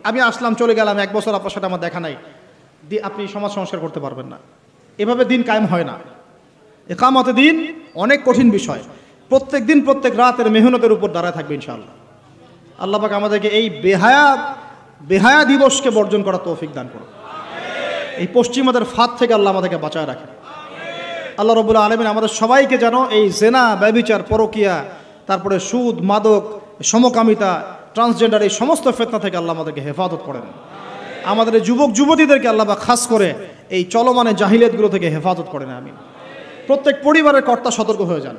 আমি আসলাম চলে গেলাম, 1 বছর আপনার সাথে আমার দেখা নাই, আপনি সমাজ সংস্কার করতে পারবেন না। এভাবে দিন কায়েম হয় না। ইকামতে দিন অনেক কঠিন বিষয়। প্রত্যেক দিন প্রত্যেক রাতের মেহনতের উপর দাঁড়ায় থাকবে ইনশাআল্লাহ। আল্লাহ পাক আমাদেরকে এই বেহায়া দিবসকে বর্জন করার তৌফিক দান করুন। এই পশ্চিমাদের ফাঁদ থেকে আল্লাহ আমাদেরকে বাঁচায় রাখেন। আল্লাহ রাব্বুল আলামিন আমাদের সবাইকে যেন এই জেনা, ব্যভিচার, পরকিয়া, তারপরে সুদ, মাদক, সমকামিতা, ট্রান্সজেন্ডার, এই সমস্ত ফিতনা থেকে আল্লাহ আমাদেরকে হেফাজত করেন। আমাদের যুবক যুবতীদেরকে আল্লাহ পাক খাস করে এই চলমানে জাহিলিয়াতগুলো থেকে হেফাজত করেন। আমিন। প্রত্যেক পরিবারের কর্তা সতর্ক হয়ে যান।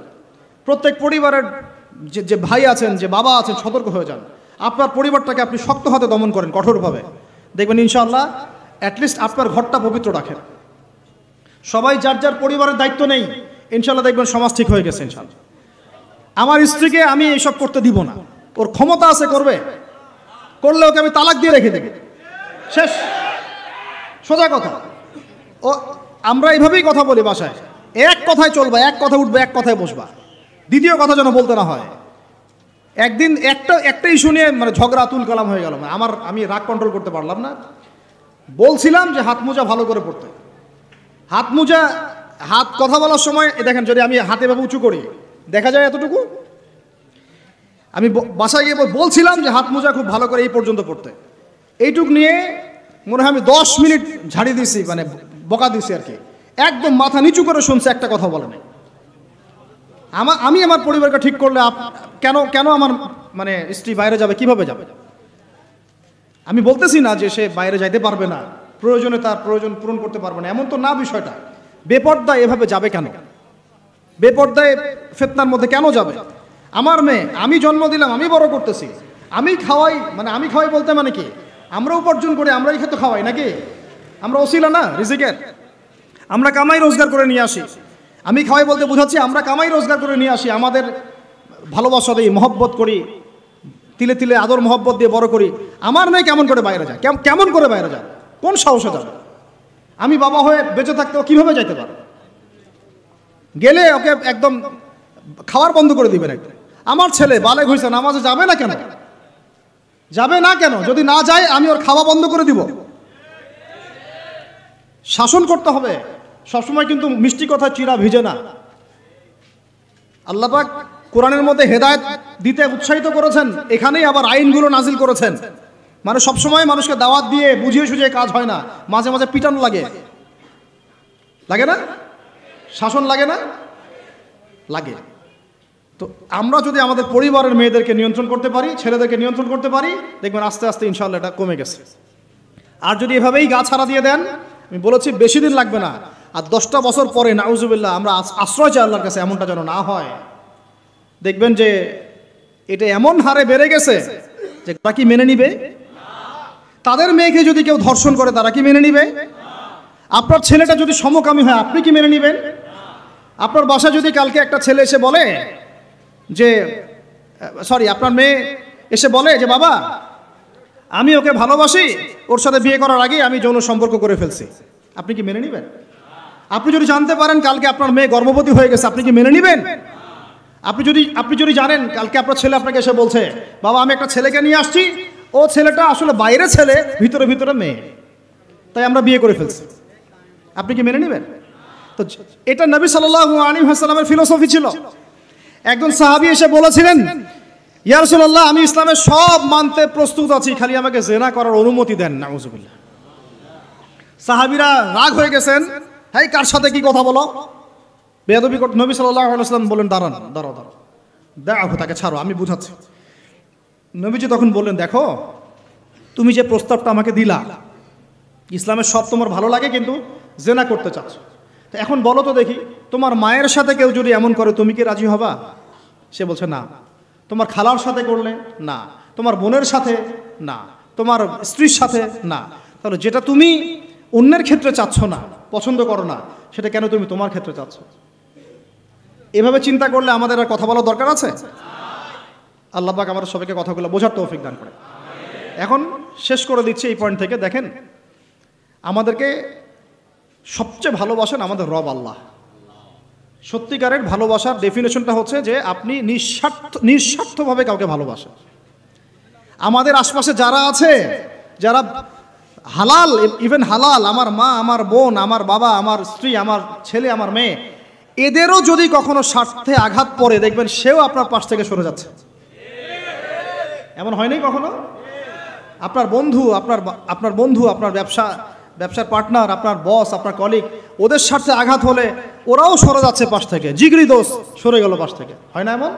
প্রত্যেক পরিবারের যে ভাই আছেন, যে বাবা আছেন, সতর্ক হয়ে যান। আপনার পরিবারটাকে আপনি শক্ত হাতে দমন করেন, কঠোরভাবে, দেখবেন ইনশাআল্লাহ অ্যাটলিস্ট আপনার ঘরটা পবিত্র রাখেন। সবাই যার যার পরিবারের দায়িত্ব নেই, ইনশাআল্লাহ দেখবেন সমাজ ঠিক হয়ে গেছে ইনশাআল্লাহ। আমার স্ত্রীকে আমি এইসব করতে দিব না, ওর ক্ষমতা আছে করবে, করলে ওকে আমি তালাক দিয়ে রেখে দেব, শেষ, সোজা কথা। ও আমরা এইভাবেই কথা বলি বাসায়, এক কথায় চলবা, এক কথা উঠবে, এক কথায় বসবা, দ্বিতীয় কথা যেন বলতে না হয়। একদিন একটা ইস্যু নিয়ে মানে ঝগড়া তুল কালাম হয়ে গেল। আমি রাগ কন্ট্রোল করতে পারলাম না, বলছিলাম যে হাত মোজা ভালো করে পড়তে। হাত কথা বলার সময় দেখেন, যদি আমি হাতে ভাবে উঁচু করি দেখা যায় এতটুকু। আমি বাসায় গিয়ে বলছিলাম যে হাত মোজা খুব ভালো করে এই পর্যন্ত পড়তে। এইটুক নিয়ে মনে হয় আমি 10 মিনিট ঝাড়ি দিয়েছি, মানে বকা দিয়েছি আর কি। একদম মাথা নিচু করে শুনছে, একটা কথা বলে নাই। আমি আমার পরিবারকে ঠিক করলে কেন আমার মানে স্ত্রী বাইরে যাবে, কিভাবে যাবে? আমি বলতেছি না যে সে বাইরে যাইতে পারবে না, প্রয়োজনে তার প্রয়োজন পূরণ করতে পারবে না, এমন তো না বিষয়টা। বেপর্দায় এভাবে যাবে কেন? বেপর্দায় ফিতনার মধ্যে কেন যাবে? আমার মেয়ে, আমি জন্ম দিলাম, আমি বড় করতেছি, আমি খাওয়াই, মানে আমি খাওয়াই বলতে মানে কি, আমরা উপার্জন করে আমরাই খেতে খাওয়াই নাকি? আমরা ওসিলা না রিজিকের, আমরা কামাই রোজগার করে নিয়ে আসি। আমি খাওয়াই বলতে বোঝাচ্ছি আমরা কামাই রোজগার করে নিয়ে আসি, আমাদের ভালোবাসা দিই, মহব্বত করি, তিলে তিলে আদর মহব্বত দিয়ে বড় করি। আমার মেয়ে কেমন করে বাইরে যায়? কেমন করে বাইরে যায়? কোন সাহসে যাবে? আমি বাবা হয়ে বেঁচে থাকতে ও কীভাবে যাইতে পারে? গেলে ওকে একদম খাওয়ার বন্ধ করে দিবেন একদম। আমার ছেলে বালেগ হয়েছে, নামাজে যাবে না কেন? যাবে না কেন? যদি না যায় আমি ওর খাওয়া বন্ধ করে দিব। শাসন করতে হবে সবসময়, কিন্তু মিষ্টি কথা চিরা ভিজে না। আল্লাহ পাক কোরআনের মধ্যে হেদায়েত দিতে উৎসাহিত করেছেন, এখানেই আবার আইনগুলো নাজিল করেছেন। মানে সবসময় মানুষকে দাওয়াত দিয়ে বুঝিয়ে সুঝিয়ে কাজ হয় না, মাঝে মাঝে পিটানো লাগে না? শাসন লাগে না? লাগে। তো আমরা যদি আমাদের পরিবারের মেয়েদেরকে নিয়ন্ত্রণ করতে পারি, ছেলেদেরকে নিয়ন্ত্রণ করতে পারি, দেখবেন আস্তে আস্তে ইনশাআল্লাহ এটা কমে গেছে। আর যদি এভাবেই গা ছাড়া দিয়ে দেন, আমি বলেছি বেশি দিন লাগবে না, আর 10টা বছর পরে নাউজুবিল্লাহ আমরা আশ্রয় চাই আল্লাহর কাছে, এমনটা যেন না হয়। দেখবেন যে এটা এমন হারে বেড়ে গেছে যে তারা কি মেনে নিবে? তাদের মেয়েকে যদি কেউ ধর্ষণ করে তারা কি মেনে নিবে? আপনার ছেলেটা যদি সমকামী হয় আপনি কি মেনে নিবেন? আপনার বাসায় যদি কালকে একটা ছেলে এসে বলে যে আপনার মেয়ে এসে বলে যে বাবা আমি ওকে ভালোবাসি, ওর সাথে বিয়ে করার আগে আমি যৌন সম্পর্ক করে ফেলছি, আপনি কি মেনে নেবেন? আপনি যদি জানতে পারেন কালকে আপনার মেয়ে গর্ভবতী হয়ে গেছে, আপনি কি মেনে নেবেন? আপনি যদি জানেন কালকে আপনার ছেলে আপনাকে এসে বলছে বাবা আমি একটা ছেলেকে নিয়ে আসছি, ও ছেলেটা আসলে বাইরে ছেলে ভিতরে ভিতরে মেয়ে, তাই আমরা বিয়ে করে ফেলছি, আপনি কি মেনে নেবেন? তো এটা নবী সাল্লাল্লাহু আলাইহি ওয়াসাল্লামের ফিলোসফি ছিল। একজন সাহাবী এসে বলেছিলেন ইয়া রাসূলুল্লাহ আমি ইসলামের সব মানতে প্রস্তুত আছি, খালি আমাকে জিনা করার অনুমতি দেন। নাউজুবিল্লাহ। সাহাবীরা রাগ হয়ে গেছেন, হেই কার সাথে কি কথা বলো, বেয়াদবি করতে। নবী সাল্লাল্লাহু আলাইহি ওয়াসাল্লাম বলেন দাঁড়ান, দাঁড়াও দাঁড়াও, তাকে ছাড়ো, আমি বুঝাচ্ছি। নবীজি তখন বললেন দেখো তুমি যে প্রস্তাবটা আমাকে দিলা, ইসলামের সব তোমার ভালো লাগে কিন্তু জিনা করতে চাচ্ছ, তো এখন বলো তো দেখি তোমার মায়ের সাথে কেউ যদি এমন করে তুমি কি রাজি হবা? সে বলছে না। তোমার খালার সাথে করলে না, তোমার বোনের সাথে না, তোমার স্ত্রীর সাথে না, তাহলে যেটা তুমি অন্যের ক্ষেত্রে চাচ্ছ না, পছন্দ করো না, সেটা কেন তুমি তোমার ক্ষেত্রে চাচ্ছ? এভাবে চিন্তা করলে আমাদের আর কথা বলার দরকার আছে? আল্লাহ পাক আমাদের সবাইকে কথাগুলো বোঝার তৌফিক দান করে। এখন শেষ করে দিচ্ছি এই পয়েন্ট থেকে। দেখেন আমাদেরকে সবচেয়ে ভালোবাসেন আমাদের রব আল্লাহ। সত্যিকারের ভালোবাসার ডেফিনেশনটা হচ্ছে যে আপনি নিঃস্বার্থভাবে কাউকে ভালোবাসেন। আমাদের আশপাশে যারা আছে, যারা হালাল, ইভেন হালাল, আমার মা, আমার বোন, আমার বাবা, আমার স্ত্রী, আমার ছেলে, আমার মেয়ে, এদেরও যদি কখনো স্বার্থে আঘাত পড়ে দেখবেন সেও আপনার পাশ থেকে সরে যাচ্ছে। এমন হয়নি কখনো? আপনার বন্ধু, আপনার ব্যবসার পার্টনার, আপনার বস, আপনার কলিগ, ওদের স্বার্থে আঘাত হলে ওরাও সরে যাচ্ছে পাশ থেকে, জিগরি দোষ সরে গেল পাশ থেকে, হয় না এমন?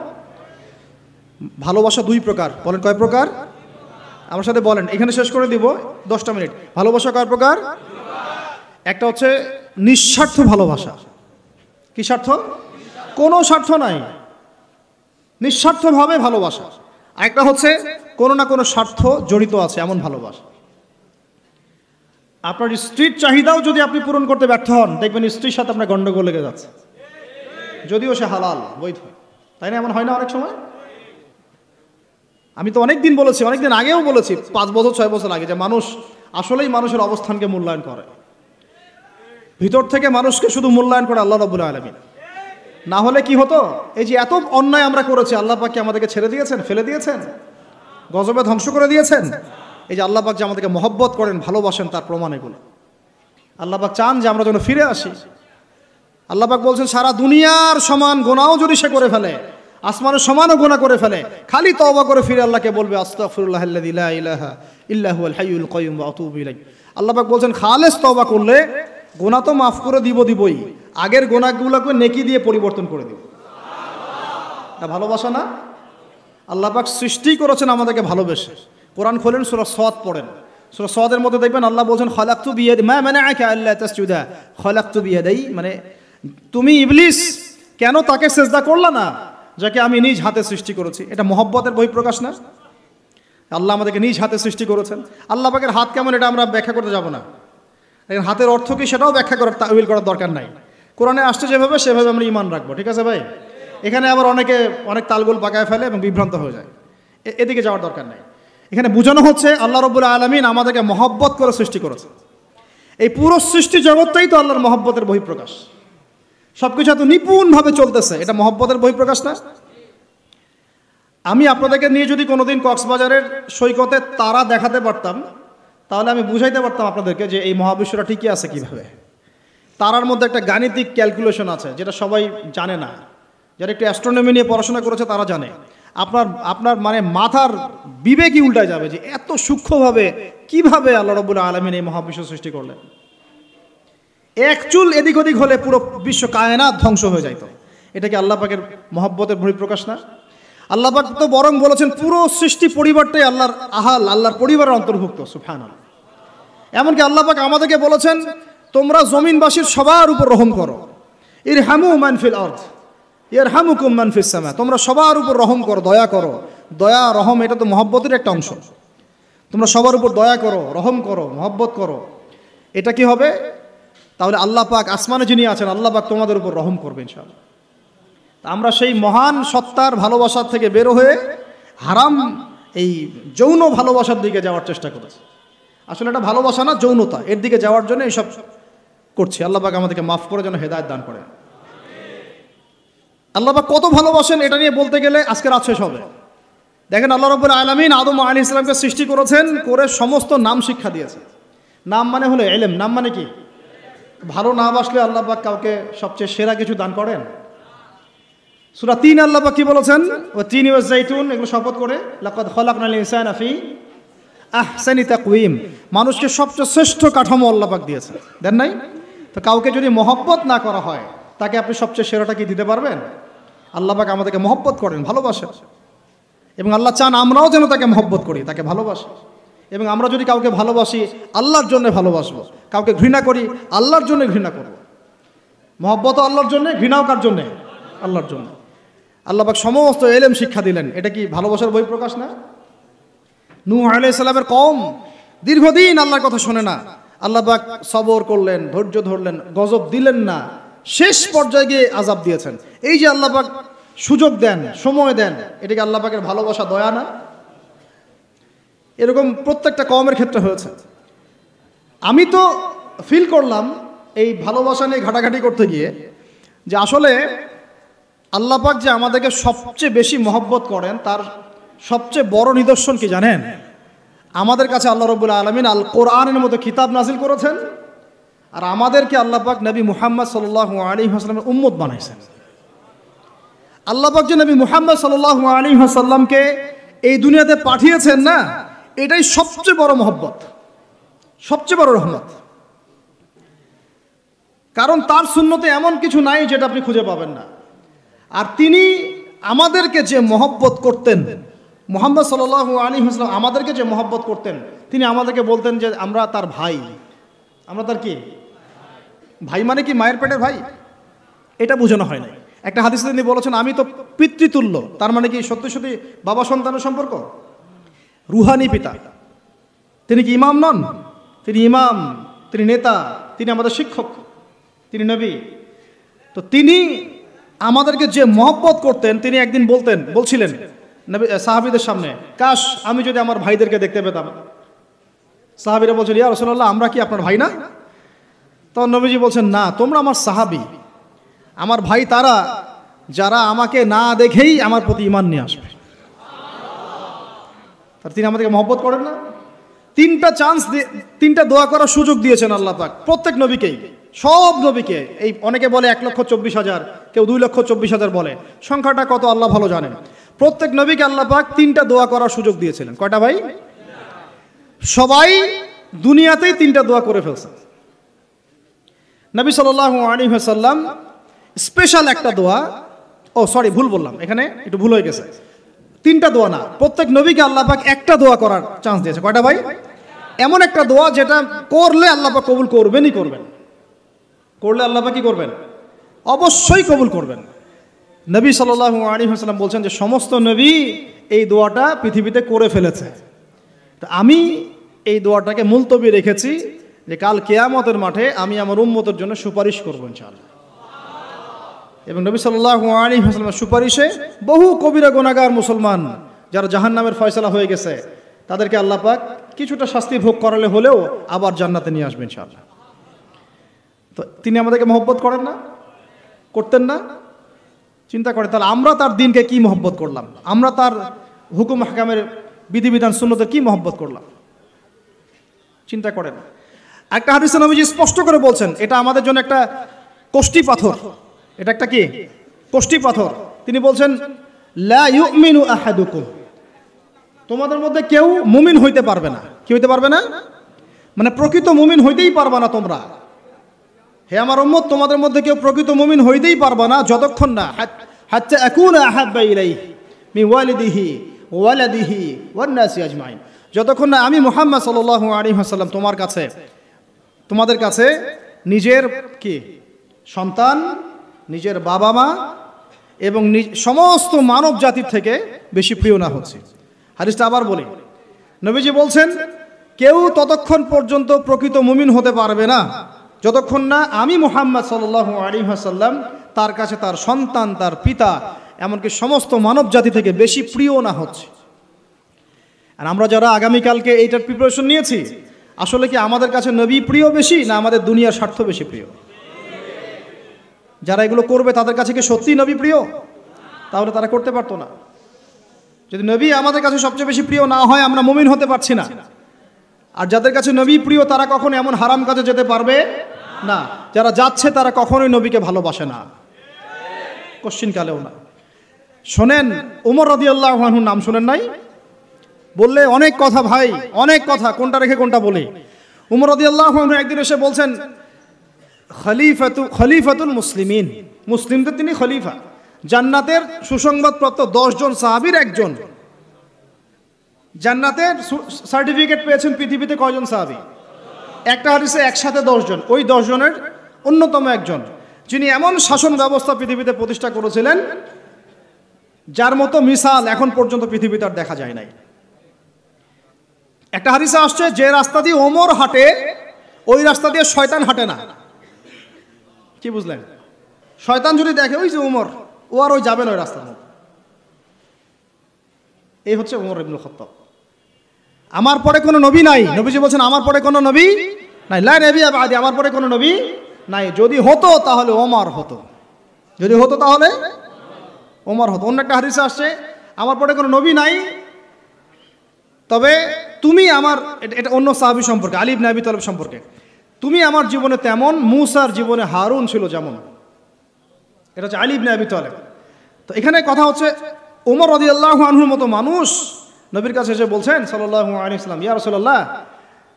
ভালোবাসা দুই প্রকার, বলেন কয় প্রকার? আমার সাথে বলেন, এখানে শেষ করে দিব 10টা মিনিট। ভালোবাসা কয় প্রকার? একটা হচ্ছে নিঃস্বার্থ ভালোবাসা। কি স্বার্থ? কোনো স্বার্থ নাই, নিঃস্বার্থভাবে ভালোবাসা। একটা হচ্ছে কোনো না কোনো স্বার্থ জড়িত আছে এমন ভালোবাসা। আপনার স্ত্রীর চাহিদাও যদি আপনি পূরণ করতে ব্যর্থ হন দেখবেন স্ত্রীর সাথে আপনার গন্ডগোল লেগে যাচ্ছে, যদিও সে হালাল বৈধ, তাই না? এমন হয় না অনেক সময়? আমি তো অনেকদিন বলেছি, অনেকদিন আগেও বলেছি, 5 বছর 6 বছর আগে, যে মানুষ আসলেই মানুষের অবস্থানকে মূল্যায়ন করে, ভিতর থেকে মানুষকে শুধু মূল্যায়ন করে আল্লাহ রাব্বুল আলামিন। না হলে কি হতো? এই যে এত অন্যায় আমরা করেছি, আল্লাহ পাক কি আমাদেরকে ছেড়ে দিয়েছেন, ফেলে দিয়েছেন, গজবে ধ্বংস করে দিয়েছেন? এই যে আল্লাহ পাক যে আমাদেরকে মহব্বত করেন, ভালোবাসেন, তার প্রমাণ এগুলো। আল্লাহ পাক চান যে আমরা যেন ফিরে আসি। আল্লাহ পাক বলছেন সারা দুনিয়ার সমান গুনাহও যদি সে করে ফেলে, আসমানের সমানও গুনাহ করে ফেলে, খালি তওবা করে ফিরে আল্লাহকে বলবে আস্তাগফিরুল্লাহাল্লাযী লা ইলাহা ইল্লা হুয়াল হাইয়ুল কাইয়্যুম ওয়া আতুবু ইলাইহি। আল্লাহ পাক বলছেন খালেস তওবা করলে গুনাহ তো মাফ করে দিবই, আগের গুনাহগুলোকে নেকি দিয়ে পরিবর্তন করে দিব। এটা ভালোবাসা না? আল্লাহ পাক সৃষ্টি করেছেন আমাদেরকে ভালোবেসে। কোরআন খোলেন, সূরা সাদ পড়েন, সূরা সাদের মধ্যে দেখবেন আল্লাহ বলছেন খালাকতু বিয়াদি মা মানাআকা আল্লা তাসজুদা খালাকতু বিয়াদাই, মানে তুমি ইবলিস কেন তাকে সিজদা করলা না যাকে আমি নিজ হাতে সৃষ্টি করেছি? এটা মহব্বতের বহিঃপ্রকাশ না? আল্লাহ আমাদেরকে নিজ হাতে সৃষ্টি করেছেন। আল্লাহ পাকের হাত কেমন এটা আমরা ব্যাখ্যা করতে যাব না, হাতের অর্থ কি সেটাও ব্যাখ্যা করার তাউইল করার দরকার নাই। কোরআনে আসছে যেভাবে সেভাবে আমরা ঈমান রাখবো, ঠিক আছে ভাই? এখানে আবার অনেক তালগোল পাকায় ফেলে এবং বিভ্রান্ত হয়ে যায়, এদিকে যাওয়ার দরকার নাই। এখানে বোঝানো হচ্ছে আল্লাহ রাব্বুল আলামিন আমাদেরকে মহব্বত করে সৃষ্টি করেছে। এই পুরো সৃষ্টি জগৎটাই তো আল্লাহর মহব্বতের বহিঃপ্রকাশ। সবকিছু এত নিপুণভাবে চলতেছে, এটা মহব্বতের বহিঃপ্রকাশ না? আমি আপনাদেরকে নিয়ে যদি কোনোদিন কক্সবাজারের সৈকতে তারা দেখাতে পারতাম, তাহলে আমি বুঝাইতে পারতাম আপনাদেরকে যে এই মহাবিশ্বটা ঠিকই আছে কিভাবে। তারার মধ্যে একটা গাণিতিক ক্যালকুলেশন আছে যেটা সবাই জানে না, যারা একটু অ্যাস্ট্রোনমি নিয়ে পড়াশোনা করেছে তারা জানে। আপনার মানে মাথার বিবেকই উল্টায় যাবে যে এত সূক্ষ্মভাবে কিভাবে আল্লাহ রাব্বুল আলামিন এই মহাবিশ্ব সৃষ্টি করলেন। এক চুল এদিক ওদিক হলে পুরো বিশ্ব কায়নাত ধ্বংস হয়ে যাইত। এটা কি আল্লাহ পাকের মহব্বতের বহিঃপ্রকাশ না? আল্লাহ পাক তো বরং বলেছেন পুরো সৃষ্টি পরিবারটাই আল্লাহর পরিবারের অন্তর্ভুক্ত। সুবহানাল্লাহ। এমনকি আল্লাহ পাক আমাদেরকে বলেছেন তোমরা জমিনবাসীর সবার উপর রহম করো। ইরহামু মান ফিল আরদ ইয়ারহামুকুম মান ফিস সামা। তোমরা সবার উপর রহম করো, দয়া করো। দয়া রহম এটা তো মহব্বতের একটা অংশ। তোমরা সবার উপর দয়া করো, রহম করো, মহব্বত করো। এটা কি হবে? তাহলে আল্লাহ পাক আসমানে যিনি আছেন আল্লাহ পাক তোমাদের উপর রহম করবে ইনশাআল্লাহ। আমরা সেই মহান সত্তার ভালোবাসার থেকে বের হয়ে হারাম এই যৌন ভালোবাসার দিকে যাওয়ার চেষ্টা করেছি। আসলে এটা ভালোবাসা না, যৌনতা, এর দিকে যাওয়ার জন্য এইসব করছি। আল্লাহ পাক আমাদেরকে মাফ করে যেন হেদায়েত দান করেন। আল্লাহ পাক কত ভালোবাসেন এটা নিয়ে বলতে গেলে আজকে রাত শেষ হবে। দেখেন আল্লাহ রাব্বুল আলামিন আদম আলাইহিস সালামকে সৃষ্টি করেছেন, করে সমস্ত নাম শিক্ষা দিয়েছেন। নাম মানে হলো ইলম। নাম মানে কি? ভালো না বাসলে আল্লাহ পাক কাউকে সবচেয়ে সেরা কিছু দান করেন? সূরা ৩ আল্লাহ পাক কি বলেছেন? ওয়া তিন ওয়া যাইতুন, এগুলো শপথ করে লাকাদ খালাকনাল ইনসানা ফি আহসানি তাকওয়িম। মানুষকে সবচেয়ে শ্রেষ্ঠ কাঠামো আল্লাহ পাক দিয়েছেন, দেন নাই? তো কাউকে যদি মহব্বত না করা হয় তাকে আপনি সবচেয়ে সেরাটা কি দিতে পারবেন? আল্লাহ পাক আমাদেরকে মহব্বত করেন, ভালোবাসেন, এবং আল্লাহ চান আমরাও যেন তাকে মহব্বত করি, তাকে ভালোবাসি। এবং আমরা যদি কাউকে ভালোবাসি আল্লাহর জন্য ভালোবাসবো, কাউকে ঘৃণা করি আল্লাহর জন্য ঘৃণা করব। মহব্বতও আল্লাহর জন্য, ঘৃণাও কার জন্যে? আল্লাহর জন্য। আল্লাহ পাক সমস্ত ইলম শিক্ষা দিলেন। এটা কি ভালোবাসার বহিঃপ্রকাশ না? নূহ আলাইহিস সালামের কওম দীর্ঘদিন আল্লাহর কথা শোনে না। আল্লাহ পাক সবর করলেন, ধৈর্য ধরলেন, গজব দিলেন না, শেষ পর্যায়ে গিয়ে আযাব দিয়েছেন। এই যে আল্লাহ পাক সুযোগ দেন, সময় দেন, এটাকে আল্লাহ পাকের ভালোবাসা, দয়া না? এরকম প্রত্যেকটা কওমের ক্ষেত্রে হয়েছে। আমি তো ফিল করলাম এই ভালোবাসা নিয়ে ঘাটাঘাটি করতে গিয়ে যে আসলে আল্লাহ পাক যে আমাদেরকে সবচেয়ে বেশি মহব্বত করেন তার সবচেয়ে বড় নিদর্শন কি জানেন? আমাদের কাছে আল্লাহ রাব্বুল আলামিন আল কোরআনের মতো কিতাব নাজিল করেছেন, আর আমাদেরকে আল্লাহ পাক নবী মুহাম্মদ সাল্লাল্লাহু আলাইহি ওয়াসাল্লামের উম্মত বানাইছেন। আল্লাহ পাক যে নবী মুহাম্মদ সাল্লাল্লাহু আলাইহি ওয়াসাল্লামকে এই দুনিয়াতে পাঠিয়েছেন না, এটাই সবচেয়ে বড় মহব্বত, সবচেয়ে বড় রহমত। কারণ তার সুন্নতে এমন কিছু নাই যেটা আপনি খুঁজে পাবেন না। আর তিনি আমাদেরকে যে মহব্বত করতেন, মুহাম্মদ সাল্লাল্লাহু আলাইহি ওয়াসাল্লাম আমাদেরকে যে মহব্বত করতেন, তিনি আমাদেরকে বলতেন যে আমরা তার ভাই। আমরা তার কি ভাই? মানে কি মায়ের পেটের ভাই? এটা বোঝানো হয় না। একটা হাদিসে তিনি বলেছেন আমি তো পিতৃতুল্য। তার মানে কি সত্যি সত্যি বাবা সন্তানের সম্পর্ক? রুহানি পিতা। তিনি কি ইমাম নন? তিনি ইমাম, তিনি নেতা, তিনি আমাদের শিক্ষক, তিনি নবী। তো তিনি আমাদেরকে যে মহব্বত করতেন, তিনি একদিন বলছিলেন নবী সাহাবীদের সামনে, কাশ আমি যদি আমার ভাইদেরকে দেখতে পেতাম। সাহাবীরা বলছেন ইয়া রাসূলুল্লাহ আমরা কি আপনার ভাই না? তখন নবীজি বলছেন না, তোমরা আমার সাহাবী। আমার ভাই তারা যারা আমাকে না দেখেই আমার প্রতি ঈমান নিয়ে আসবে। তার তিনি আমাদেরকে মহব্বত করেন না? তিনটা দোয়া করার সুযোগ দিয়েছেন আল্লাহ পাক প্রত্যেক নবীকেই, সব নবীকে। এই অনেকে বলে 1,24,000, কেউ 2,24,000 বলে, সংখ্যাটা কত আল্লাহ ভালো জানেন। প্রত্যেক নবীকে আল্লাহ পাক তিনটা দোয়া করার সুযোগ দিয়েছিলেন। কয়টা ভাই? সবাই দুনিয়াতেই তিনটা দোয়া করে ফেলছেন। নবী সাল্লাল্লাহু আলাইহি ওয়াসাল্লাম স্পেশাল একটা দোয়া, ভুল বললাম, এখানে একটু ভুল হয়ে গেছে। তিনটা দোয়া না, প্রত্যেক নবীকে আল্লাহ পাক একটা দোয়া করার চান্স দিয়েছে। কয়টা ভাই? এমন একটা দোয়া যেটা করলে আল্লাহ পাক কবুল করবেনই করবেন। করলে আল্লাহ পাক কি করবেন? অবশ্যই কবুল করবেন। নবী সাল্লাল্লাহু আলাইহি ওয়াসাল্লাম বলছেন যে সমস্ত নবী এই দোয়াটা পৃথিবীতে করে ফেলেছে। তো আমি এই দোয়াটাকে মুলতবি রেখেছি যে কাল কিয়ামতের মাঠে আমি আমার উম্মতের জন্য সুপারিশ করব ইনশাআল্লাহ। এবং নবী সাল্লাল্লাহু আলাইহি ওয়াসাল্লামের সুপারিশে বহু কবিরা গুনাহগার মুসলমান যারা জাহান্নামের ফয়সালা হয়ে গেছে তাদেরকে আল্লাহ পাক কিছুটা শাস্তি ভোগ করালে হলেও আবার জান্নাতে নিয়ে আসবেন ইনশাআল্লাহ। তো তিনি আমাদেরকে মহব্বত করেন না? করতেন না? চিন্তা করে তাহলে আমরা তার দিনকে কি মহব্বত করলাম, আমরা তার হুকুম হাকামের বিধিবিধান সুন্নতের কি মহব্বত করলাম, চিন্তা করেন। একটা হাদিসে নবীজি স্পষ্ট করে বলছেন এটা আমাদের জন্য একটা কষ্টি পাথর। এটা একটা কি কষ্টি পাথর। তিনি বলছেন লা ইউমিনু আহাদুকুম, তোমাদের মধ্যে কেউ মুমিন হইতে পারবে না। কি হইতে পারবে না? মানে প্রকৃত মুমিন হইতেই পারবে না তোমরা। হে আমার উম্মত, তোমাদের মধ্যে কেউ প্রকৃত মুমিন হইতেই পারবে না যতক্ষণ না হাত্তা আকুনা আহাব্বা ইলাইহি মিন ওয়ালিদিহি ওয়ালাদিহি ওয়ান নাসি আজমাইন, যতক্ষণ না আমি মুহাম্মদ সাল্লাল্লাহু আলাইহি ওয়াসাল্লাম তোমাদের কাছে নিজের কি সন্তান, নিজের বাবা মা এবং সমস্ত মানব জাতির থেকে বেশি প্রিয় না হচ্ছে। হাদিসটা আবার বলি, নবীজি বলছেন কেউ ততক্ষণ পর্যন্ত প্রকৃত মুমিন হতে পারবে না যতক্ষণ না আমি মুহাম্মদ সাল্লাল্লাহু আলাইহি ওয়াসাল্লাম তার কাছে তার সন্তান, তার পিতা, এমনকি সমস্ত মানব জাতি থেকে বেশি প্রিয় না হচ্ছে। আর আমরা যারা আগামীকালকে এইটার প্রিপারেশন নিয়েছি, আসলে কি আমাদের কাছে নবী প্রিয় বেশি না আমাদের দুনিয়ার স্বার্থ বেশি প্রিয়? যারা এগুলো করবে তাদের কাছে কি সত্যি নবী প্রিয়? তাহলে তারা করতে পারতো না। যদি নবী আমাদের কাছে সবচেয়ে বেশি প্রিয় না হয়, আমরা মুমিন হতে পারছি না। আর যাদের কাছে নবী প্রিয় তারা কখনো এমন হারাম কাজে যেতে পারবে না। যারা যাচ্ছে তারা কখনোই নবীকে ভালোবাসে না, কোশ্চিনকালেও না। শোনেন, ওমর রাদিয়াল্লাহু আনহুর নাম শোনেন নাই? বললে অনেক কথা ভাই, অনেক কথা, কোনটা রেখে কোনটা বলি। ওমর রাদিয়াল্লাহু আনহু একদিন এসে বলছেন খলিফাতুল মুসলিমিন, মুসলিমদের তিনি খলিফা। জান্নাতের সুসংবাদপ্রাপ্ত 10 জন সাহাবীর একজন। জান্নাতের সার্টিফিকেট পেয়েছেন পৃথিবীতে কয়জন সাহাবী? একটা হাদিসে একসাথে 10 জন। ওই 10 জনের অন্যতম একজন, যিনি এমন শাসন ব্যবস্থা পৃথিবীতে প্রতিষ্ঠা করেছিলেন যার মতো মিসাল এখন পর্যন্ত পৃথিবীতে আর দেখা যায় নাই। একটা হাদিসে আসছে যে রাস্তা দিয়ে ওমর হাঁটে ওই রাস্তা দিয়ে শয়তান হাঁটে না। কি বুঝলেন? শয়তান যদি দেখে ওই যে ওমর, ও আর ওই যাবে না ওই রাস্তার মধ্যে। এই হচ্ছে ওমর ইবনুল খাত্তাব। আমার পরে কোনো নবী নাই, নবীজি বলছেন আমার পরে কোনো নবী নাই, লা নবী বাদি, আমার পরে কোনো নবী নাই। যদি হতো তাহলে ওমর হতো, যদি হতো তাহলে ওমর হতো। অন্য একটা হাদিসে আসছে আমার পরে কোনো নবী নাই, তবে তুমি আমার, এটা অন্য সাহাবী সম্পর্কে, আলী ইবনে আবি তালেব সম্পর্কে, তুমি আমার জীবনে তেমন মূসার জীবনে হারুন ছিল যেমন। এটা হচ্ছে আলী ইবনে আবি তালেব। তো এখানে কথা হচ্ছে ওমর রাদিয়াল্লাহু আনহুর মতো মানুষ নবীর কাছে এসে বলছেন সাল্লাল্লাহু আলাইহি ওয়াসাল্লাম, ইয়া রাসূলুল্লাহ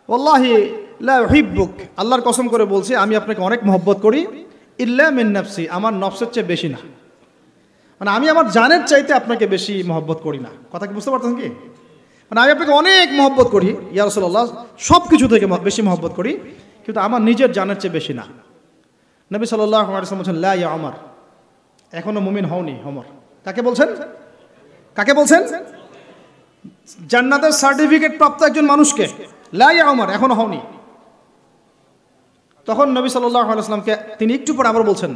ওয়াল্লাহি লা উহিব্বুক, আল্লাহর কসম করে বলছি আমি আপনাকে অনেক মহব্বত করি, ইল্লা মিন নাফসি, আমার নফসের চেয়ে বেশি না। মানে আমি আমার জানের চাইতে আপনাকে বেশি মহব্বত করি না। কথা কি বুঝতে পারতেন কি? মানে আমি আপনাকে অনেক মহব্বত করি ইয়া রাসূলুল্লাহ, সব কিছু থেকে বেশি মহব্বত করি, কিন্তু আমার নিজের জানের চেয়ে বেশি না। নবী সাল্লাল্লাহু আলাইহি ওয়াসাল্লাম বলছেন লা ইয়া ওমর, এখনো মুমিন হওনি ওমর। কাকে বলছেন? কাকে বলছেন? জান্নাতের সার্টিফিকেট প্রাপ্ত একজন মানুষকে। লা ইয়া ওমর, এখনো হওনি। তখন নবী সাল্লাল্লাহু আলাইহি ওয়াসাল্লামকে তিনি একটু পরে আবার বলছেন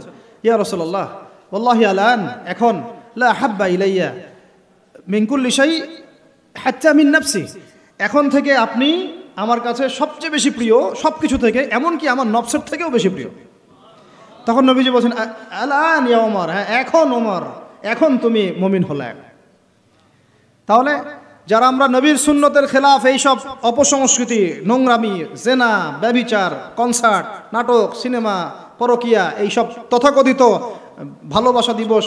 ইয়া রাসূলুল্লাহ ওয়াল্লাহি আলান, এখন লা হাব্বা ইলাইয়া মিন কুল্লি শাই হাত্তা মিন নাফসি, এখন থেকে আপনি আমার কাছে সবচেয়ে বেশি প্রিয় সব কিছু থেকে, এমনকি আমার নফসের থেকেও বেশি প্রিয়। তখন নবীজি বলছেন আলান ইয়া ওমর, হ্যাঁ এখন ওমর, এখন তুমি মুমিন হলে। তাহলে যারা আমরা নবীর সুন্নতের খেলাফ এইসব অপসংস্কৃতি, নোংরামি, জেনা, ব্যভিচার, কনসার্ট, নাটক, সিনেমা, পরকিয়া, এইসব তথাকথিত ভালোবাসা দিবস,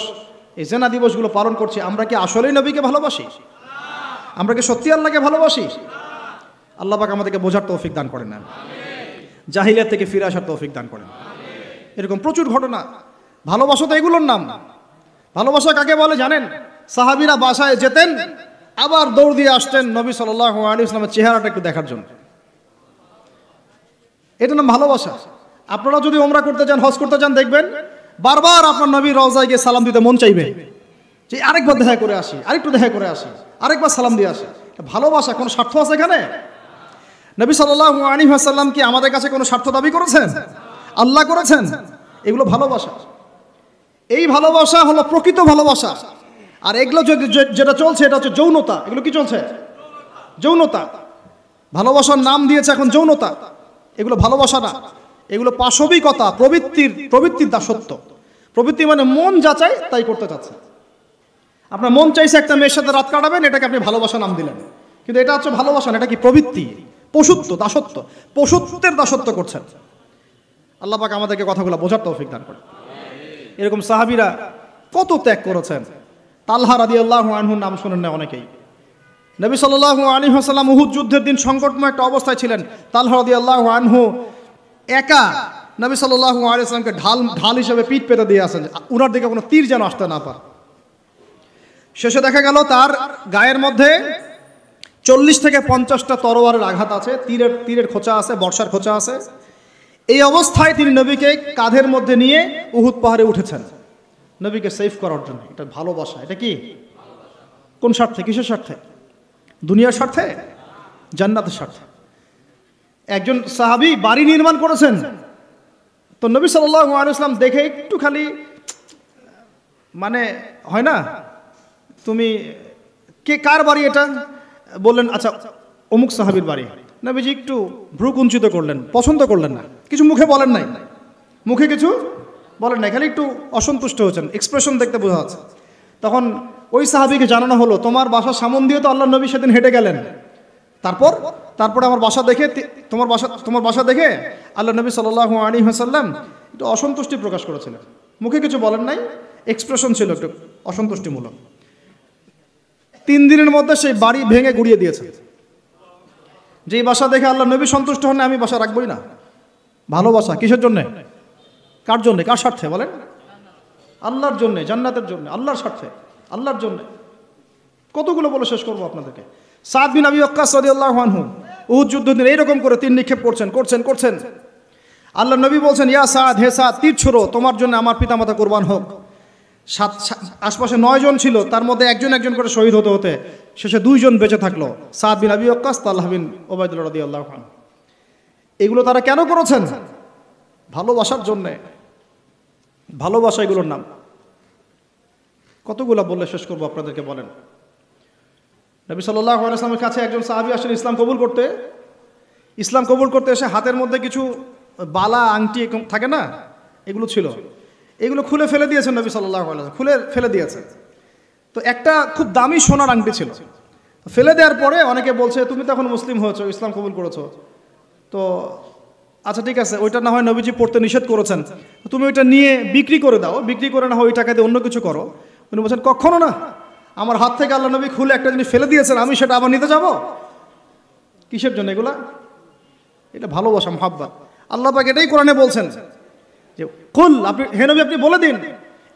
এই জেনা দিবসগুলো পালন করছি, আমরা কি আসলেই নবীকে ভালোবাসি? আমরা কি সত্যি আল্লাহকে ভালোবাসি? আল্লাহ পাক আমাদেরকে বোঝার তৌফিক দান করেন না, জাহিলিয়াত থেকে ফিরে আসার তৌফিক দান করেন। এরকম প্রচুর ঘটনা। ভালোবাসা তো এগুলোর নাম। ভালোবাসা কাকে বলে জানেন? সাহাবীরা বাসায় যেতেন, আবার দৌড় দিয়ে আসতেন নবী সাল্লাল্লাহু আলাইহি ওয়াসাল্লামের চেহারাটা একটু দেখার জন্য। এটা নাম ভালোবাসা। আপনারা যদি উমরা করতে যান, হজ করতে যান, দেখবেন বারবার আপনার নবীর রওজায় গিয়ে সালাম দিতে মন চাইবে, যে আরেকবার দেখা করে আসি, আরেকটু দেখা করে আসি, আরেকবার সালাম দিয়ে আসি। ভালোবাসা, কোনো স্বার্থ আছে এখানে? নবী সাল্লাল্লাহু আলাইহি ওয়াসাল্লাম কি আমাদের কাছে কোনো স্বার্থ দাবি করেছেন? আল্লাহ করেছেন। এগুলো ভালোবাসা। এই ভালোবাসা হলো প্রকৃত ভালোবাসা। আর এগুলো যেটা চলছে এটা হচ্ছে যৌনতা। এগুলো কি চলছে? যৌনতা। ভালোবাসার নাম দিয়েছে এখন যৌনতা। এগুলো ভালোবাসা না, এগুলো পাশবিকতা, প্রবৃত্তির দাসত্ব। প্রবৃত্তি মানে মন যা চায় তাই করতে চাচ্ছে। আপনার মন চাইছে একটা মেয়ের সাথে রাত কাটাবেন, এটাকে আপনি ভালোবাসা নাম দিলেন, কিন্তু এটা হচ্ছে ভালোবাসা না, এটা কি প্রবৃত্তি, পশুত্ব, দাসত্ব, পশুত্বের দাসত্ব করছেন। আল্লাহ পাক আমাদেরকে কথাগুলো বোঝার তৌফিক দান করে। এরকম সাহাবীরা কত ত্যাগ করেছেন। তালহা রাদিয়াল্লাহু আনহুর নাম শুনেন না অনেকেই। নবী সাল্লাল্লাহু আলাইহি ওয়াসাল্লাম উহুদ যুদ্ধের দিন সংকটময় একটা অবস্থায় ছিলেন। তালহা রাদিয়াল্লাহু আনহু একা নবী সাল্লাল্লাহু আলাইহি ওয়াসাল্লামকে ঢাল হিসেবে পিঠ পেতে দিয়ে আসেন, উনার দিকে কোনো তীর যেন আসতে না পারে। শেষে দেখা গেল তার গায়ের মধ্যে 40 থেকে 50টা তরোয়ারের আঘাত আছে, তীরের খোঁচা আছে, বর্ষার খোঁচা আছে। এই অবস্থায় তিনি নবীকে কাঁধের মধ্যে নিয়ে উহুদ পাহাড়ে উঠেছেন নবীকে সেভ করার জন্য। এটা ভালোবাসা। এটা কি? কোন স্বার্থে? কিসের স্বার্থে? দুনিয়ার স্বার্থে? জান্নাতের স্বার্থে। একজন সাহাবী বাড়ি নির্মাণ করেছেন, তো নবী সাল্লাল্লাহু আলাইহি ওয়াসাল্লাম দেখে একটু খালি মানে হয় না, তুমি কে, কার বাড়ি এটা? বললেন আচ্ছা অমুক সাহাবীর বাড়ি। নবীজি একটু ভ্রু কুঞ্চিত করলেন, পছন্দ করলেন না, কিছু মুখে বলেন নাই, মুখে কিছু বলেন নাই, খালি একটু অসন্তুষ্ট হয়েছেন, এক্সপ্রেশন দেখতে বোঝা যাচ্ছে। তখন ওই সাহাবীকে জানানো হলো, তোমার বাসার সামন দিয়ে তো আল্লাহর নবী সেদিন হেঁটে গেলেন, তারপরে আমার বাসা দেখে, তোমার বাসা দেখে আল্লাহ নবী সাল্লাল্লাহু আলাইহি ওয়াসাল্লাম একটু অসন্তুষ্টি প্রকাশ করেছিলেন, মুখে কিছু বলেন নাই, এক্সপ্রেশন ছিল একটু অসন্তুষ্টিমূলক। 3 দিনের মধ্যে সেই বাড়ি ভেঙে গুড়িয়ে দিয়েছে। যেই বাসা দেখে আল্লাহ নবী সন্তুষ্ট হন, আমি বাসা রাখবই না। ভালোবাসা কিসের জন্যে? কার জন্যে? কার স্বার্থে বলেন? আল্লাহর জন্যে, জান্নাতের জন্য, আল্লাহর স্বার্থে, আল্লাহর জন্যে। কতগুলো বলে শেষ করবো আপনাদেরকে। সাদ বিন আবি ওয়াক্কাস রাদিয়াল্লাহু আনহু উহুদ যুদ্ধের দিন এইরকম করে তীর নিক্ষেপ করছেন। আল্লাহ নবী বলছেন, ইয়া সাদ, হে সাদ, তীর ছোড়ো, তোমার জন্য আমার পিতামাতা কুরবান হোক। আশপাশে 9 জন ছিল, তার মধ্যে একজন করে শহীদ হতে শেষে 2 জন বেঁচে থাকলো, সাদ বিন আবি ওয়াক্কাস, তালহা বিন উবাইদুল্লাহ রাদিয়াল্লাহু আনহু। এগুলো তারা কেন করেছেন? ভালোবাসার জন্যে। ভালোবাসা এগুলোর নাম। কতগুলো বললে শেষ করবো আপনাদেরকে বলেন। নবী সাল্লাল্লাহু আলাইহি ওয়াসাল্লামের কাছে একজন সাহাবী আসেন ইসলাম কবুল করতে এসে হাতের মধ্যে কিছু বালা আংটি থাকে না, এগুলো ছিল, এগুলো খুলে ফেলে দিয়েছেন নবী সাল্লাল্লাহু আলাইহি ওয়াসাল্লাম, খুলে ফেলে দিয়েছেন। তো একটা খুব দামি সোনার আংটি ছিল, ফেলে দেওয়ার পরে অনেকে বলছে তুমি তো এখন মুসলিম হয়েছো, ইসলাম কবুল করেছো, তো আচ্ছা ঠিক আছে, ওইটা না হয় নবীজি পড়তে নিষেধ করেছেন, তুমি ওইটা নিয়ে বিক্রি করে দাও, বিক্রি করে না হয় ওই টাকা দিয়ে অন্য কিছু করো। উনি বলছেন কখনো না, আমার হাত থেকে আল্লাহ নবী খুলে একটা জিনিস ফেলে দিয়েছেন, আমি সেটা আবার নিতে যাব? কিসের জন্য এগুলা? এটা ভালোবাসা, মুহাব্বত। আল্লাহ পাক এটাই কোরআনে বলছেন যে কুল, আপনি হে নবী আপনি বলে দিন,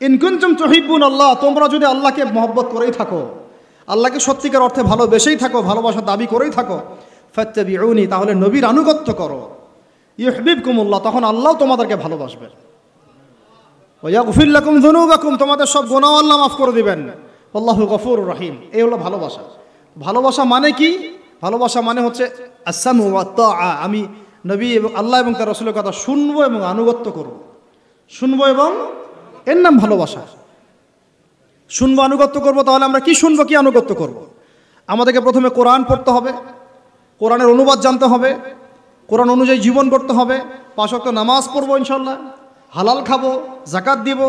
ইন কুনতুম তুহিব্বুন আল্লাহ, তোমরা যদি আল্লাহকে মহব্বত করেই থাকো, আল্লাহকে সত্যিকার অর্থে ভালোবেসেই থাকো, ভালোবাসার দাবি করেই থাকো, ফাত্তাবিউনি, তাহলে নবীর আনুগত্য করো, ইউহিব্বুকুমুল্লাহ, তখন আল্লাহ তোমাদেরকে ভালোবাসবেন, ওয়া ইয়াগফির লাকুম যুনুবাকুম, তোমাদের সব গুনাহ আল্লাহ মাফ করে দিবেন, আল্লাহু গফুরুর রহিম। এই হলো ভালোবাসা। ভালোবাসা মানে কি? ভালোবাসা মানে হচ্ছে আসসামু ওয়া তাআ, আমি নবী এবং আল্লাহ এবং তার রাসূলের কথা শুনবো এবং আনুগত্য করব, শুনবো এবং এর নাম ভালোবাসা। শুনবো, আনুগত্য করব। তাহলে আমরা কি শুনবো, কি আনুগত্য করব? আমাদেরকে প্রথমে কোরআন পড়তে হবে, কোরআনের অনুবাদ জানতে হবে, কোরআন অনুযায়ী জীবন করতে হবে, 5 ওয়াক্ত নামাজ পড়বো ইনশাল্লাহ, হালাল খাবো, যাকাত দিব,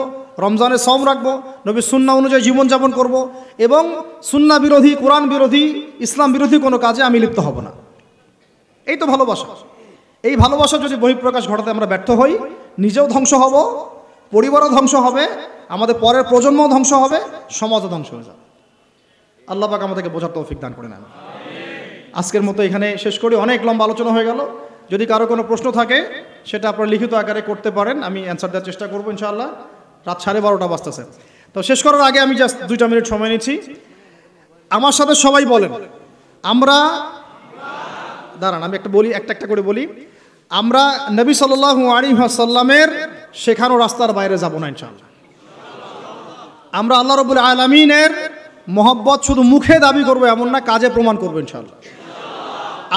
রমজানে সওম রাখবো, নবীর সুন্নাহ অনুযায়ী জীবনযাপন করব, এবং সুন্নাহ বিরোধী, কোরআন বিরোধী, ইসলাম বিরোধী কোনো কাজে আমি লিপ্ত হব না। এই তো ভালোবাসা। এই ভালোবাসা যদি বহিঃপ্রকাশ ঘটাতে আমরা ব্যর্থ হই, নিজেও ধ্বংস হব, পরিবারও ধ্বংস হবে, আমাদের পরের প্রজন্মও ধ্বংস হবে, সমাজও ধ্বংস হয়ে যাবে। আল্লাহ পাক আমাদেরকে বোঝার তৌফিক দান করে নেন। আজকের মতো এখানে শেষ করি, অনেক লম্বা আলোচনা হয়ে গেল। যদি কারো কোনো প্রশ্ন থাকে সেটা আপনারা লিখিত আকারে করতে পারেন, আমি অ্যান্সার দেওয়ার চেষ্টা করবো ইনশাআল্লাহ। রাত 12:30 বাজতেছে, তো শেষ করার আগে আমি জাস্ট 2টা মিনিট সময় নিচ্ছি। আমার সাথে সবাই বলেন, আমরা দাঁড়ান, আমি একটা করে বলি, আমরা নবী সাল্লাল্লাহু আলাইহি ওয়াসাল্লামের শেখানো রাস্তার বাইরে যাব না ইনশাআল্লাহ। আমরা আল্লাহ রাব্বুল আলামিনের মহব্বত শুধু মুখে দাবি করবো এমন না, কাজে প্রমাণ করবো ইনশাআল্লাহ।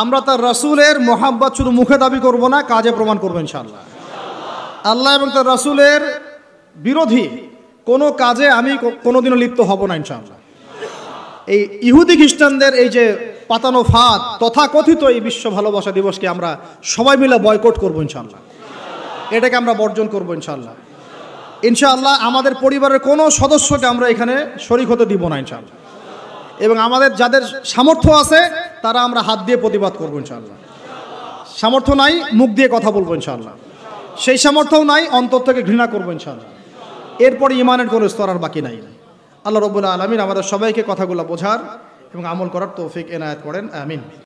আমরা তার রাসূলের মহব্বত শুধু মুখে দাবি করব না, কাজে প্রমাণ করবো ইনশাআল্লাহ। আল্লাহ এবং তার রাসূলের বিরোধী কোনো কাজে আমি কোনোদিনও লিপ্ত হব না ইনশাআল্লাহ। এই ইহুদি খ্রিস্টানদের এই যে পাতানো ফাঁদ, তথাকথিত এই বিশ্ব ভালোবাসা দিবসকে আমরা সবাই মিলে বয়কট করবো ইনশাআল্লাহ। এটাকে আমরা বর্জন করবো ইনশাআল্লাহ। ইনশাআল্লাহ আমাদের পরিবারের কোনো সদস্যকে আমরা এখানে শরীক হতে দিব না ইনশাআল্লাহ। এবং আমাদের যাদের সামর্থ্য আছে তারা আমরা হাত দিয়ে প্রতিবাদ করবো ইনশাআল্লাহ। সামর্থ্য নাই, মুখ দিয়ে কথা বলবো ইনশাআল্লাহ। সেই সামর্থ্যও নাই, অন্তর থেকে ঘৃণা করবো ইনশাআল্লাহ। এরপরে ইমানের কোনো স্তর আর বাকি নাই। আল্লাহ রাব্বুল আলামিন আমাদের সবাইকে কথাগুলো বোঝার এবং আমল করার তৌফিক এনায়েত করেন, আমিন।